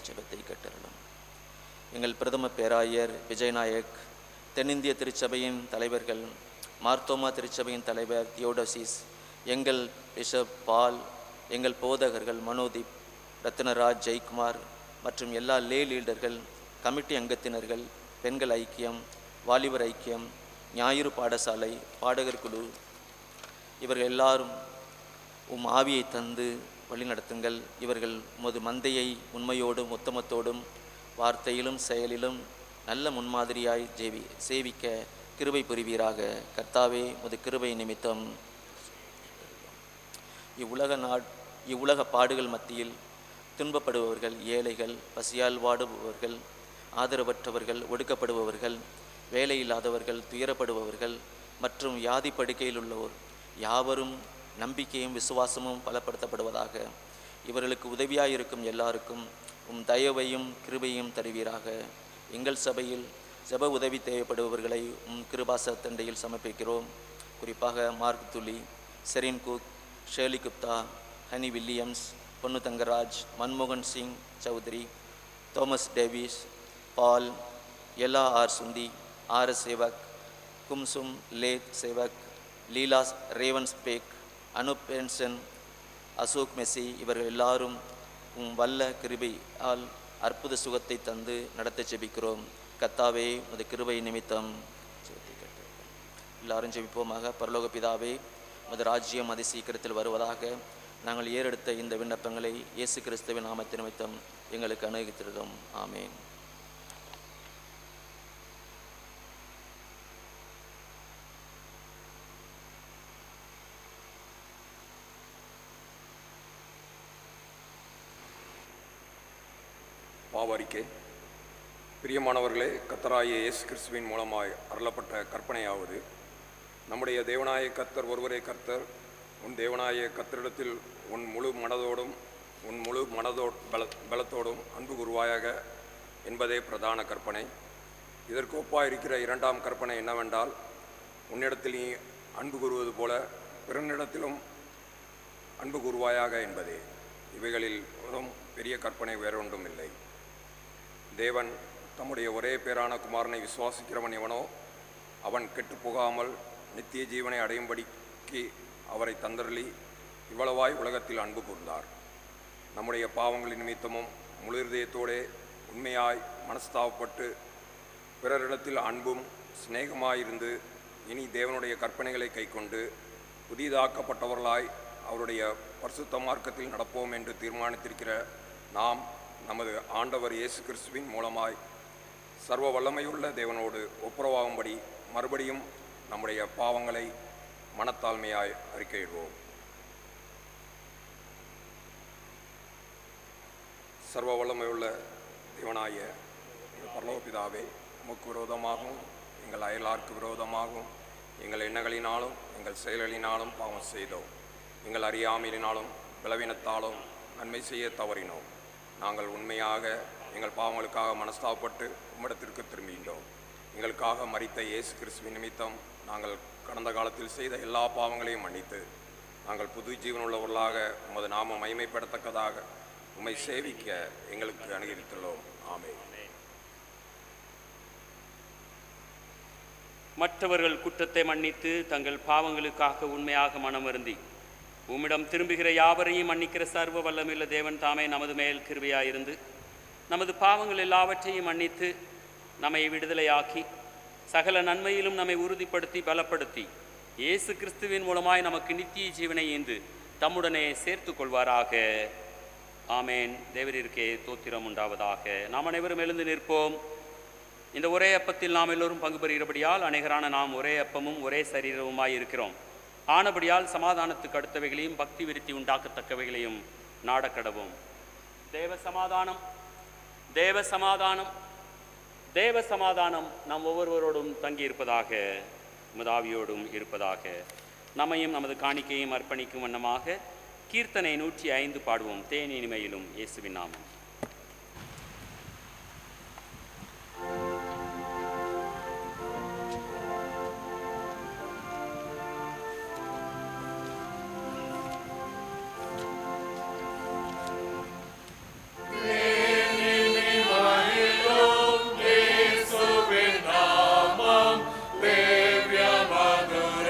ஜெபத்தை கேட்டருளும். எங்கள் பிரதம பேராயர் விஜயநாயக், தென்னிந்திய திருச்சபையின் தலைவர்கள், மார்த்தோமா திருச்சபையின் தலைவர் தியோடோசிஸ், எங்கள் பிஷப் பால், எங்கள் போதகர்கள் மனோதீப், ரத்னராஜ், ஜெய்குமார் மற்றும் எல்லா லே லீடர்கள், கமிட்டி அங்கத்தினர்கள், பெண்கள் ஐக்கியம், வாலிபர் ஐக்கியம், ஞாயிறு பாடசாலை, பாடகர் குழு, இவர்கள் எல்லாரும் உம் ஆவியை தந்து வழிநடத்துங்கள். இவர்கள் உமது மந்தையை உண்மையோடும் உத்தமத்தோடும் வார்த்தையிலும் செயலிலும் நல்ல முன்மாதிரியாய் சேவிக்க கிருபை புரிவீராக. கர்த்தாவே, உமது கிருபை நிமித்தம் இவ்வுலக பாடுகள் மத்தியில் துன்பப்படுபவர்கள், ஏழைகள், பசியால் வாடுபவர்கள், ஆதரவற்றவர்கள், ஒடுக்கப்படுபவர்கள், வேலையில்லாதவர்கள், துயரப்படுபவர்கள் மற்றும் வியாதி படுக்கையில் உள்ளோர் யாவரும் நம்பிக்கையும் விசுவாசமும் பலப்படுத்தப்படுவதாக. இவர்களுக்கு உதவியாயிருக்கும் எல்லாருக்கும் உம் தயவையும் கிருபையும் தருவீராக. எங்கள் சபையில் ஜெப உதவி தேவைப்படுபவர்களை உம் கிருபாச தண்டையில் சமர்ப்பிக்கிறோம். குறிப்பாக மார்க் துலி, Sherin Cook, Shirley Gupta, Honey Williams, Ponnu Thangaraj, மன்மோகன் Singh Chowdhury, Thomas Davis, Paul, எலா ஆர் சுந்தி, ஆர் சேவக், கும்சும் லேத் சேவக், லீலா ரேவன்ஸ் பேக், அனுப் பென்சன், அசோக் மெஸ்ஸி, இவர்கள் எல்லாரும் உம் வல்ல கிருபையால் அற்புத சுகத்தை தந்து நடத்த ஜெபிக்கிறோம். கர்த்தாவே, உமது கிருபை நிமித்தம் எல்லாரும் ஜெபிப்போமாக. பரலோக பிதாவே, உமது ராஜ்யம் அதி சீக்கிரத்தில் வருவதாக. நாங்கள் ஏறெடுத்த இந்த விண்ணப்பங்களை இயேசு கிறிஸ்துவின் நாமத்தின் நிமித்தம் எங்களுக்கு அனுகித்திருந்தோம். ஆமேன்.
பாவரிக்கை. பிரியமானவர்களே, கர்த்தராகிய இயேசு கிறிஸ்துவின் மூலமாய் அருளப்பட்ட கற்பனையாவது, நம்முடைய தேவனாய கர்த்தர் ஒருவரே கர்த்தர். உன் தேவனாய கர்த்தரிடத்தில் உன் முழு பலத்தோடும் அன்பு கூறுவாயாக என்பதே பிரதான கற்பனை. இதற்கு ஒப்பாயிருக்கிற இரண்டாம் கற்பனை என்னவென்றால், உன்னிடத்தில் நீ அன்பு கூறுவது போல பிறனிடத்திலும் அன்பு கூறுவாயாக என்பதே. இவைகளில் பெரிய கற்பனை வேறொன்றும் இல்லை. தேவன் தம்முடைய ஒரே பேரான குமாரனை விசுவாசிக்கிறவன் எவனோ அவன் கெட்டு போகாமல் நித்திய ஜீவனை அடையும்படிக்கு அவரை தந்தருளி இவ்வளவாய் உலகத்தில் அன்பு கூர்ந்தார். நம்முடைய பாவங்களின் நிமித்தமும் முழு இதயத்தோடே உண்மையாய் மனஸ்தாபப்பட்டு பிறரிடத்தில் அன்பும் சிநேகமாயிருந்து இனி தேவனுடைய கற்பனைகளை கைக்கொண்டு புதிதாக்கப்பட்டவர்களாய் அவருடைய பரிசுத்த மார்க்கத்தில் நடப்போம் என்று தீர்மானித்திருக்கிற நாம் நமது ஆண்டவர் இயேசு கிறிஸ்துவின் மூலமாய் சர்வ வல்லமையுள்ள தேவனோடு ஒப்புரவாகும்படி மறுபடியும் நம்முடைய பாவங்களை மனத்தாழ்மையாய் அறிக்கையிடுவோம். சர்வ வல்லமையுள்ள தேவனாய பரலோக பிதாவே, உமக்கு விரோதமாகவும் எங்கள் அயலாருக்கு விரோதமாகவும் எங்கள் எண்ணங்களினாலும் எங்கள் செயல்களினாலும் பாவம் செய்தோம். எங்கள் அறியாமையினாலும் பலவீனத்தாலும் நன்மை செய்ய தவறினோம். நாங்கள் உண்மையாக எங்கள் பாவங்களுக்காக மனஸ்தாபப்பட்டு உம்மிடத்திற்கு திரும்பினோம். எங்களுக்காக மரித்த இயேசு கிறிஸ்துவின் நிமித்தம் நாங்கள் கடந்த காலத்தில் செய்த எல்லா பாவங்களையும் மன்னித்து நாங்கள் புது ஜீவனுள்ளவர்களாக உமது நாமம் மகிமைப்படத்தக்கதாக உம்மை சேவிக்க எங்களுக்கு அனுகிரித்துள்ளோம். ஆமென்.
மற்றவர்கள் குற்றத்தை மன்னித்து தங்கள் பாவங்களுக்காக உண்மையாக மனம் வருந்தி உம்மிடம் திரும்புகிற யாவரையும் மன்னிக்கிற சர்வ வல்லமையுள்ள தேவன் தாமே நமது மேல் கிருபையாயிருந்து நமது பாவங்கள் எல்லாவற்றையும் மன்னித்து நம்மை விடுதலையாக்கி சகல நன்மையிலும் நம்மை உறுதிப்படுத்தி பலப்படுத்தி இயேசு கிறிஸ்துவின் மூலமாய் நமக்கு நித்திய ஜீவனை ஈந்து தம்முடனே சேர்த்து கொள்வாராக. ஆமேன். தேவரிற்கே தோத்திரம் உண்டாவதாக. நாம் அனைவரும் எழுந்து நிற்போம். இந்த ஒரே அப்பத்தில் நாம் எல்லோரும் பங்கு பெறுகிறபடியால் அநேகரான நாம் ஒரே அப்பமும் ஒரே சரீரமுமாய் இருக்கிறோம். ஆனபடியால் சமாதானத்துக்கு அடுத்தவைகளையும் பக்தி விருத்தி உண்டாக்கத்தக்கவைகளையும் நாடக்கடவும். தேவ சமாதானம், தேவ சமாதானம், தேவ சமாதானம் நம் ஒவ்வொருவரோடும் தங்கியிருப்பதாக, முதாவியோடும் இருப்பதாக. நம்மையும் நமது காணிக்கையும் அர்ப்பணிக்கும் வண்ணமாக கீர்த்தனை 105 பாடுவோம். தேனி இனிமையிலும் இயேசுவின் நாமம்.
Devya Madhura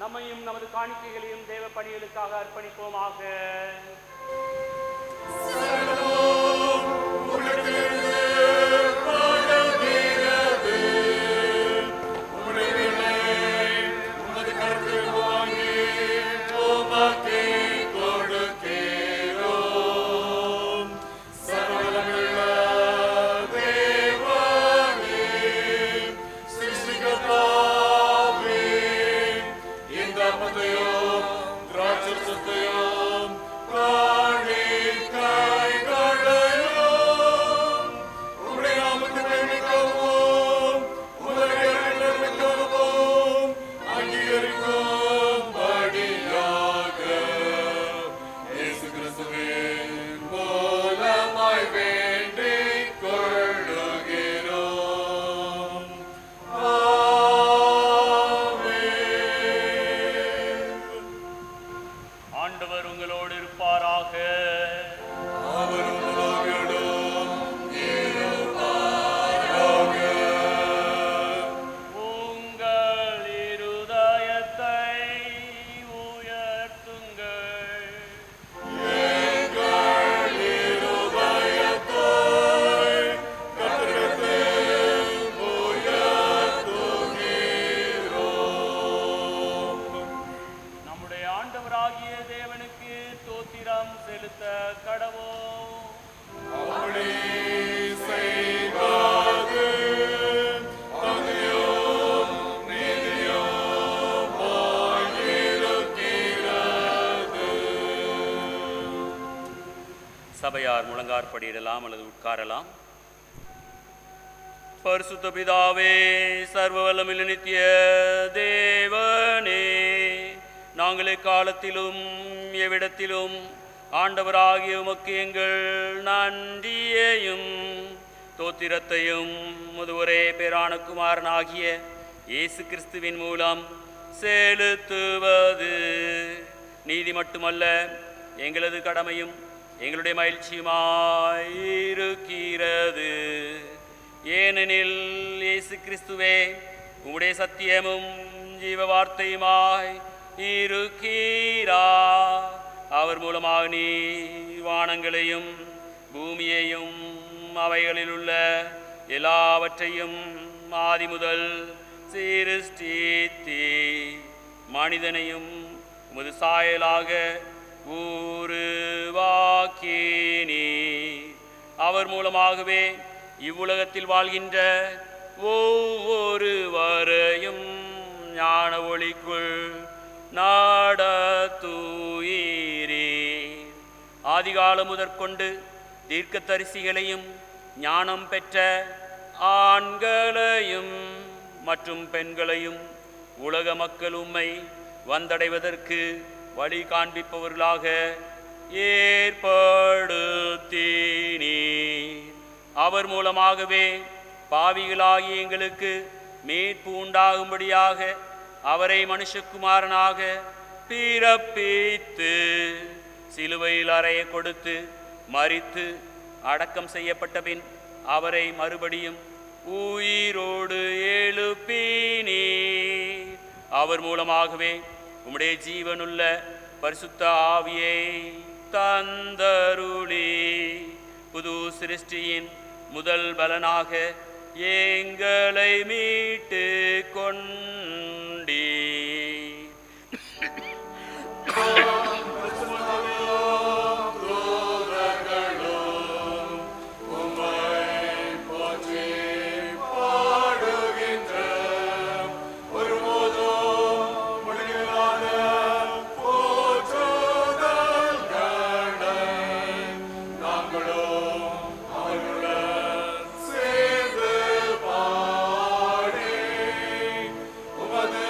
நம்மையும் நமது காணிக்கைகளையும் தேவ பணிகளுக்காக அர்ப்பணிப்போமாக. சபையார் முழங்காற்படியிடலாம் அல்லது உட்காரலாம். பரிசுத்த பிதாவே, சர்வ வல்லமையுள்ள நித்திய தேவனே, நாங்கள் எக்காலத்திலும் எவ்விடத்திலும் ஆண்டவராகிய உமக்கு எங்கள் நன்றியையும் தோத்திரத்தையும் முதுவரே பேரான குமாரனாகிய இயேசு கிறிஸ்துவின் மூலம் செலுத்துவது நீதி மட்டுமல்ல, எங்களது கடமையும் எங்களுடைய மகிழ்ச்சியுமாயிருக்கிறது. ஏனெனில் இயேசு கிறிஸ்துவே உம்முடைய சத்தியமும் ஜீவ வார்த்தையுமாய் இருக்கிறார். அவர் மூலமாக நீ வானங்களையும் பூமியையும் அவைகளில் உள்ள எல்லாவற்றையும் ஆதி முதல் சிருஷ்டித்தீ. மனிதனையும் உமது சாயலாக உருவாக்கினீ. அவர் மூலமாகவே இவ்வுலகத்தில் வாழ்கின்ற ஒவ்வொருவரையும் ஞான ஒளிக்குள் நடத்துவீரே. ஆதிகாலம் முதற்கொண்டு தீர்க்கதரிசிகளையும் ஞானம் பெற்ற ஆண்களையும் மற்றும் பெண்களையும் உலக மக்கள் உம்மை வந்தடைவதற்கு வழி காண்பிப்பவர்களாக ஏற்படுத்தினீர். அவர் மூலமாகவே பாவிகளாகிய எங்களுக்கு மீட்பு உண்டாகும்படியாக அவரை மனுஷகுமாரனாக பிறப்பித்து சிலுவையில் அறைய கொடுத்து மரித்து அடக்கம் செய்யப்பட்ட பின் அவரை மறுபடியும் உயிரோடு எழுப்பினீர். அவர் மூலமாகவே உம்முடைய ஜீவனுள்ள பரிசுத்த ஆவியை தந்தருளி புது சிருஷ்டியின் முதல் பலனாக எங்களை மீட்டு கொண்டீ.
உமது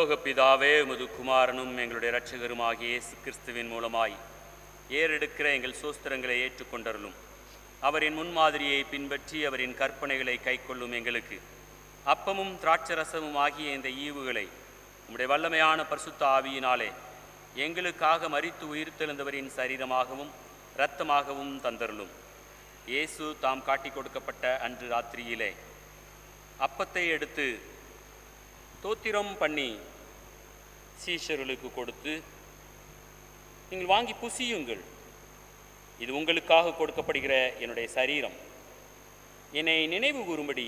பரலோக பிதாவே, உமது குமாரனும் எங்களுடைய இரட்சகருமாகிய இயேசு கிறிஸ்துவின் மூலமாய் ஏறெடுக்கிற எங்கள் சோஸ்திரங்களை ஏற்றுக்கொண்டருளும். அவரின் முன்மாதிரியை பின்பற்றி அவரின் கற்பனைகளை கைக்கொள்ளும் எங்களுக்கு அப்பமும் திராட்சரசமும் ஆகிய இந்த ஈவுகளை உம்முடைய வல்லமையான பரிசுத்த ஆவியினாலே எங்களுக்காக மரித்து உயிர்த்தெழுந்தவரின் சரீரமாகவும் இரத்தமாகவும் தந்தருளும். இயேசு தாம் காட்டி கொடுக்கப்பட்ட அன்று ராத்திரியிலே அப்பத்தை எடுத்து தோத்திரம் பண்ணி சீஷர்களுக்கு கொடுத்து, நீங்கள் வாங்கி புசியுங்கள், இது உங்களுக்காக கொடுக்கப்படுகிற என்னுடைய சரீரம், என்னை நினைவு கூறும்படி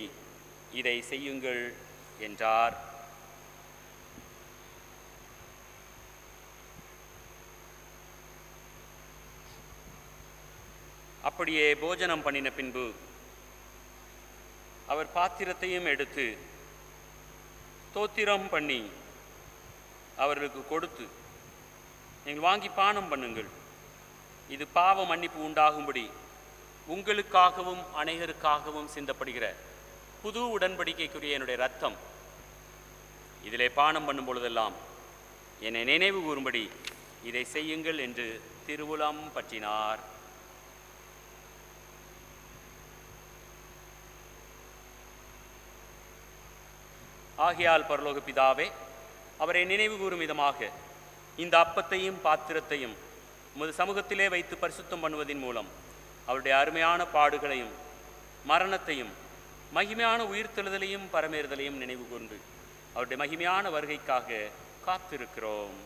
இதை செய்யுங்கள் என்றார். அப்படியே போஜனம் பண்ணின பின்பு அவர் பாத்திரத்தையும் எடுத்து தோத்திரம் பண்ணி அவர்களுக்கு கொடுத்து, நீங்கள் வாங்கி பானம் பண்ணுங்கள், இது பாவ மன்னிப்பு உண்டாகும்படி உங்களுக்காகவும் அநேகருக்காகவும் சிந்தப்படுகிற புது உடன்படிக்கைக்குரிய என்னுடைய இரத்தம், இதிலே பானம் பண்ணும் பொழுதெல்லாம் என்னை நினைவு கூறும்படி இதை செய்யுங்கள் என்று திருவுளம் பற்றினார். ஆகையால் பரலோக பிதாவே, அவரை நினைவு கூறும் விதமாக இந்த அப்பத்தையும் பாத்திரத்தையும் உமது சமூகத்திலே வைத்து பரிசுத்தம் பண்ணுவதன் மூலம் அவருடைய அருமையான பாடுகளையும் மரணத்தையும் மகிமையான உயிர்த்தெழுதலையும் பரமேறுதலையும் நினைவு கூர்ந்து அவருடைய மகிமையான வருகைக்காக காத்திருக்கிறோம்.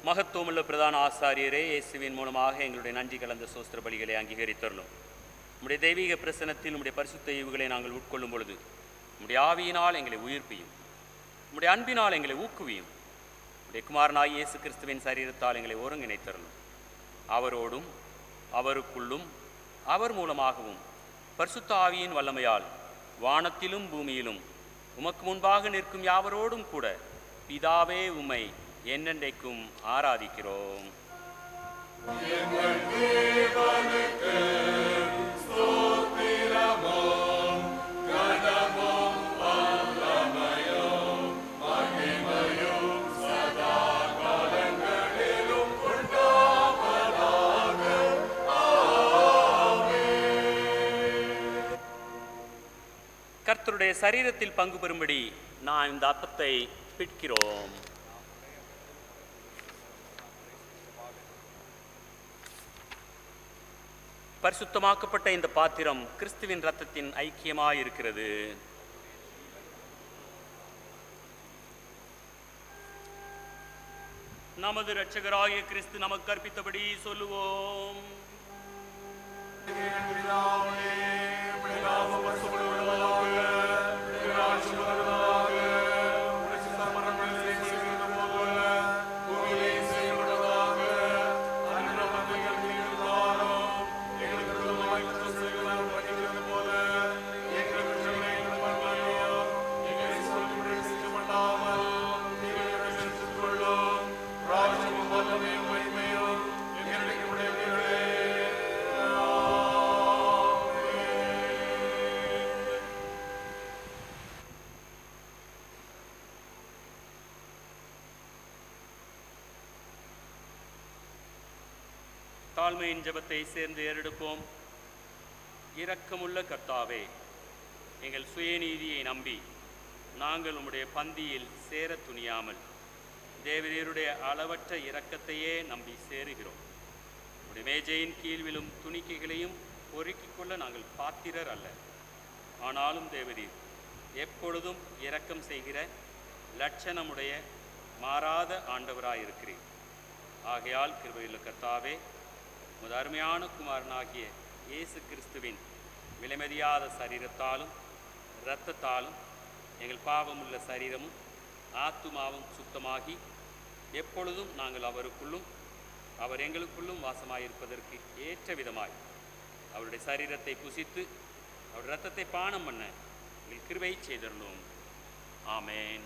மகத்துவமுள்ள பிரதான ஆசாரியரே, இயேசுவின் மூலமாக எங்களுடைய நன்றி கலந்த சோஸ்திர பலிகளை அங்கீகரித்தருளும். உம்முடைய தெய்வீக பிரசனத்தில் உம்முடைய பரிசுத்த ஈவுகளை நாங்கள் உட்கொள்ளும் பொழுது உம்முடைய ஆவியினால் எங்களை உயிர்ப்பியும், உம்முடைய அன்பினால் எங்களை ஊக்குவியும். உம்முடைய குமாரனாய் இயேசு கிறிஸ்துவின் சரீரத்தால் எங்களை ஒருங்கிணைத்தருளும். அவரோடும் அவருக்குள்ளும் அவர் மூலமாகவும் பரிசுத்த ஆவியின் வல்லமையால் வானத்திலும் பூமியிலும் உமக்கு முன்பாக நிற்கும் யாவரோடும் கூட பிதாவே உம்மை என்னென்றைக்கும் ஆராதிக்கிறோம். கர்த்தருடைய சரீரத்தில் பங்கு பெறும்படி நான் இந்த அப்பத்தை பிட்கிறோம். பரிசுத்தமாக்கப்பட்ட இந்த பாத்திரம் கிறிஸ்துவின் இரத்தத்தின் ஐக்கியமாயிருக்கிறது. நமது இரட்சகராகிய கிறிஸ்து நமக்கு கற்பித்தபடி சொல்லுவோம். தாழ்மையின் ஜெபத்தை சேர்ந்து ஏறெடுப்போம். இரக்கமுள்ள கர்த்தாவே, எங்கள் சுயநீதியை நம்பி நாங்கள் உம்முடைய பந்தியில் சேர துணியாமல் தேவரீருடைய அளவற்ற இரக்கத்தையே நம்பி சேருகிறோம். உடைய மேஜையின் கீழ் விழும் துணிக்கைகளையும் பொறுக்கிக் கொள்ள நாங்கள் பாத்திரர் அல்ல. ஆனாலும் தேவரீர் எப்பொழுதும் இரக்கம் செய்கிற லட்சணமுடைய மாறாத ஆண்டவராயிருக்கிறீர். ஆகையால் கிருபையுள்ள கர்த்தாவே, உமது அருமையான குமாரனாகிய இயேசு கிறிஸ்துவின் விலைமதியாத சரீரத்தாலும் இரத்தத்தாலும் எங்கள் பாவமுள்ள சரீரமும் ஆத்துமாவும் சுத்தமாகி எப்பொழுதும் நாங்கள் அவருக்குள்ளும் அவர் எங்களுக்குள்ளும் வாசமாயிருப்பதற்கு ஏற்ற விதமாய் அவருடைய சரீரத்தை புசித்து அவருடைய இரத்தத்தை பானம் பண்ண எங்கள் கிருபை செய்தருளும். ஆமென்.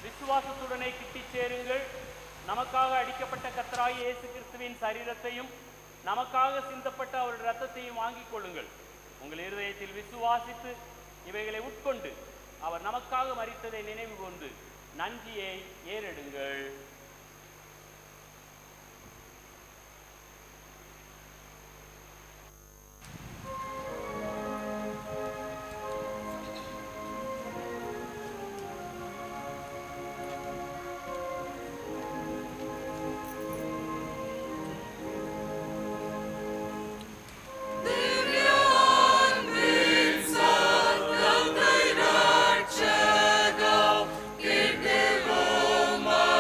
விசுவாசத்துடனே கிட்டிச் சேருங்கள். நமக்காக அடிக்கப்பட்ட கர்த்தராகிய இயேசு கிறிஸ்துவின் சரீரத்தையும் நமக்காக சிந்தப்பட்ட அவருடைய இரத்தத்தையும் வாங்கிக் கொள்ளுங்கள். உங்கள் இருதயத்தில் விசுவாசித்து இவைகளை உட்கொண்டு அவர் நமக்காக மரித்ததை நினைவு கொண்டு நன்றியை ஏறெடுங்கள்.
Roma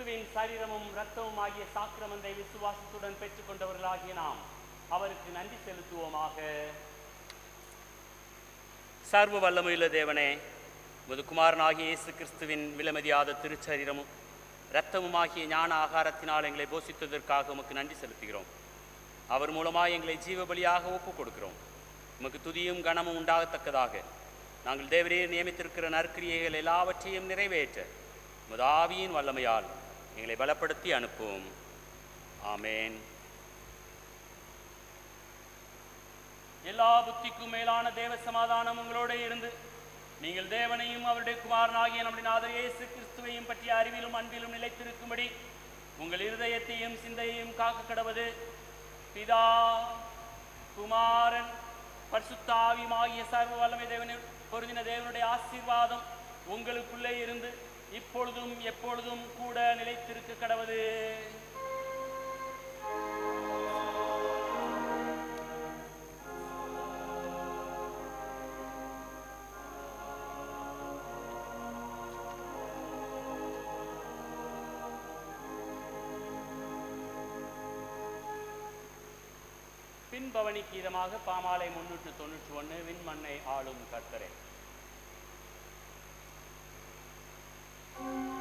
கிறிஸ்துவின் சரீரமும் இரத்தமும் ஆகிய சாக்கிரமந்தை விசுவாசத்துடன் பெற்றுக்கொண்டவர்களாகிய நாம் அவருக்கு நன்றி செலுத்துவோமாக.
சர்வ வல்லமையுள்ள தேவனே, உமது குமாரனாகிய இயேசு கிறிஸ்துவின் விலைமதியாத திருச்சரீரமும் இரத்தமுமாகிய ஞான ஆகாரத்தினால் எங்களை போஷித்ததற்காக உமக்கு நன்றி செலுத்துகிறோம். அவர் மூலமாக எங்களை ஜீவ பலியாக ஒப்புக் கொடுக்கிறோம். உமக்கு துதியும் கனமும் உண்டாகத்தக்கதாக நாங்கள் தேவரீர் நியமித்திருக்கிற நற்கிரியைகள் எல்லாவற்றையும் நிறைவேற்ற உமது ஆவியின் வல்லமையால் எங்களை பலப்படுத்தி அனுப்புவோம். ஆமேன்.
எல்லா புத்திக்கும் மேலான தேவ சமாதானம் உங்களோட இருந்து நீங்கள் தேவனையும் அவருடைய குமாரனாகிய நம்முடைய நாதர் இயேசு கிறிஸ்துவையும் பற்றிய அறிவிலும் அன்பிலும் நிலைத்திருக்கும்படி உங்கள் இருதயத்தையும் சிந்தையையும் காக்க கடவது பிதா குமாரன் பரிசுத்தாவியுமாகிய சர்வ வல்லமை தேவனின் பொருந்தின தேவனுடைய ஆசீர்வாதம் உங்களுக்குள்ளே இருந்து இப்பொழுதும் எப்பொழுதும் கூட நிலைத்திருக்க கடவது. பின்பவனி கீதமாக பாமாலை 391 விண்மண்ணை ஆளும் கர்த்தரே.
Yeah.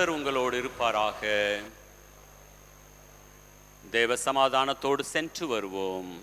கர்த்தர் உங்களோடு இருப்பாராக. தேவ சமாதானத்தோடு சென்று வருவோம்.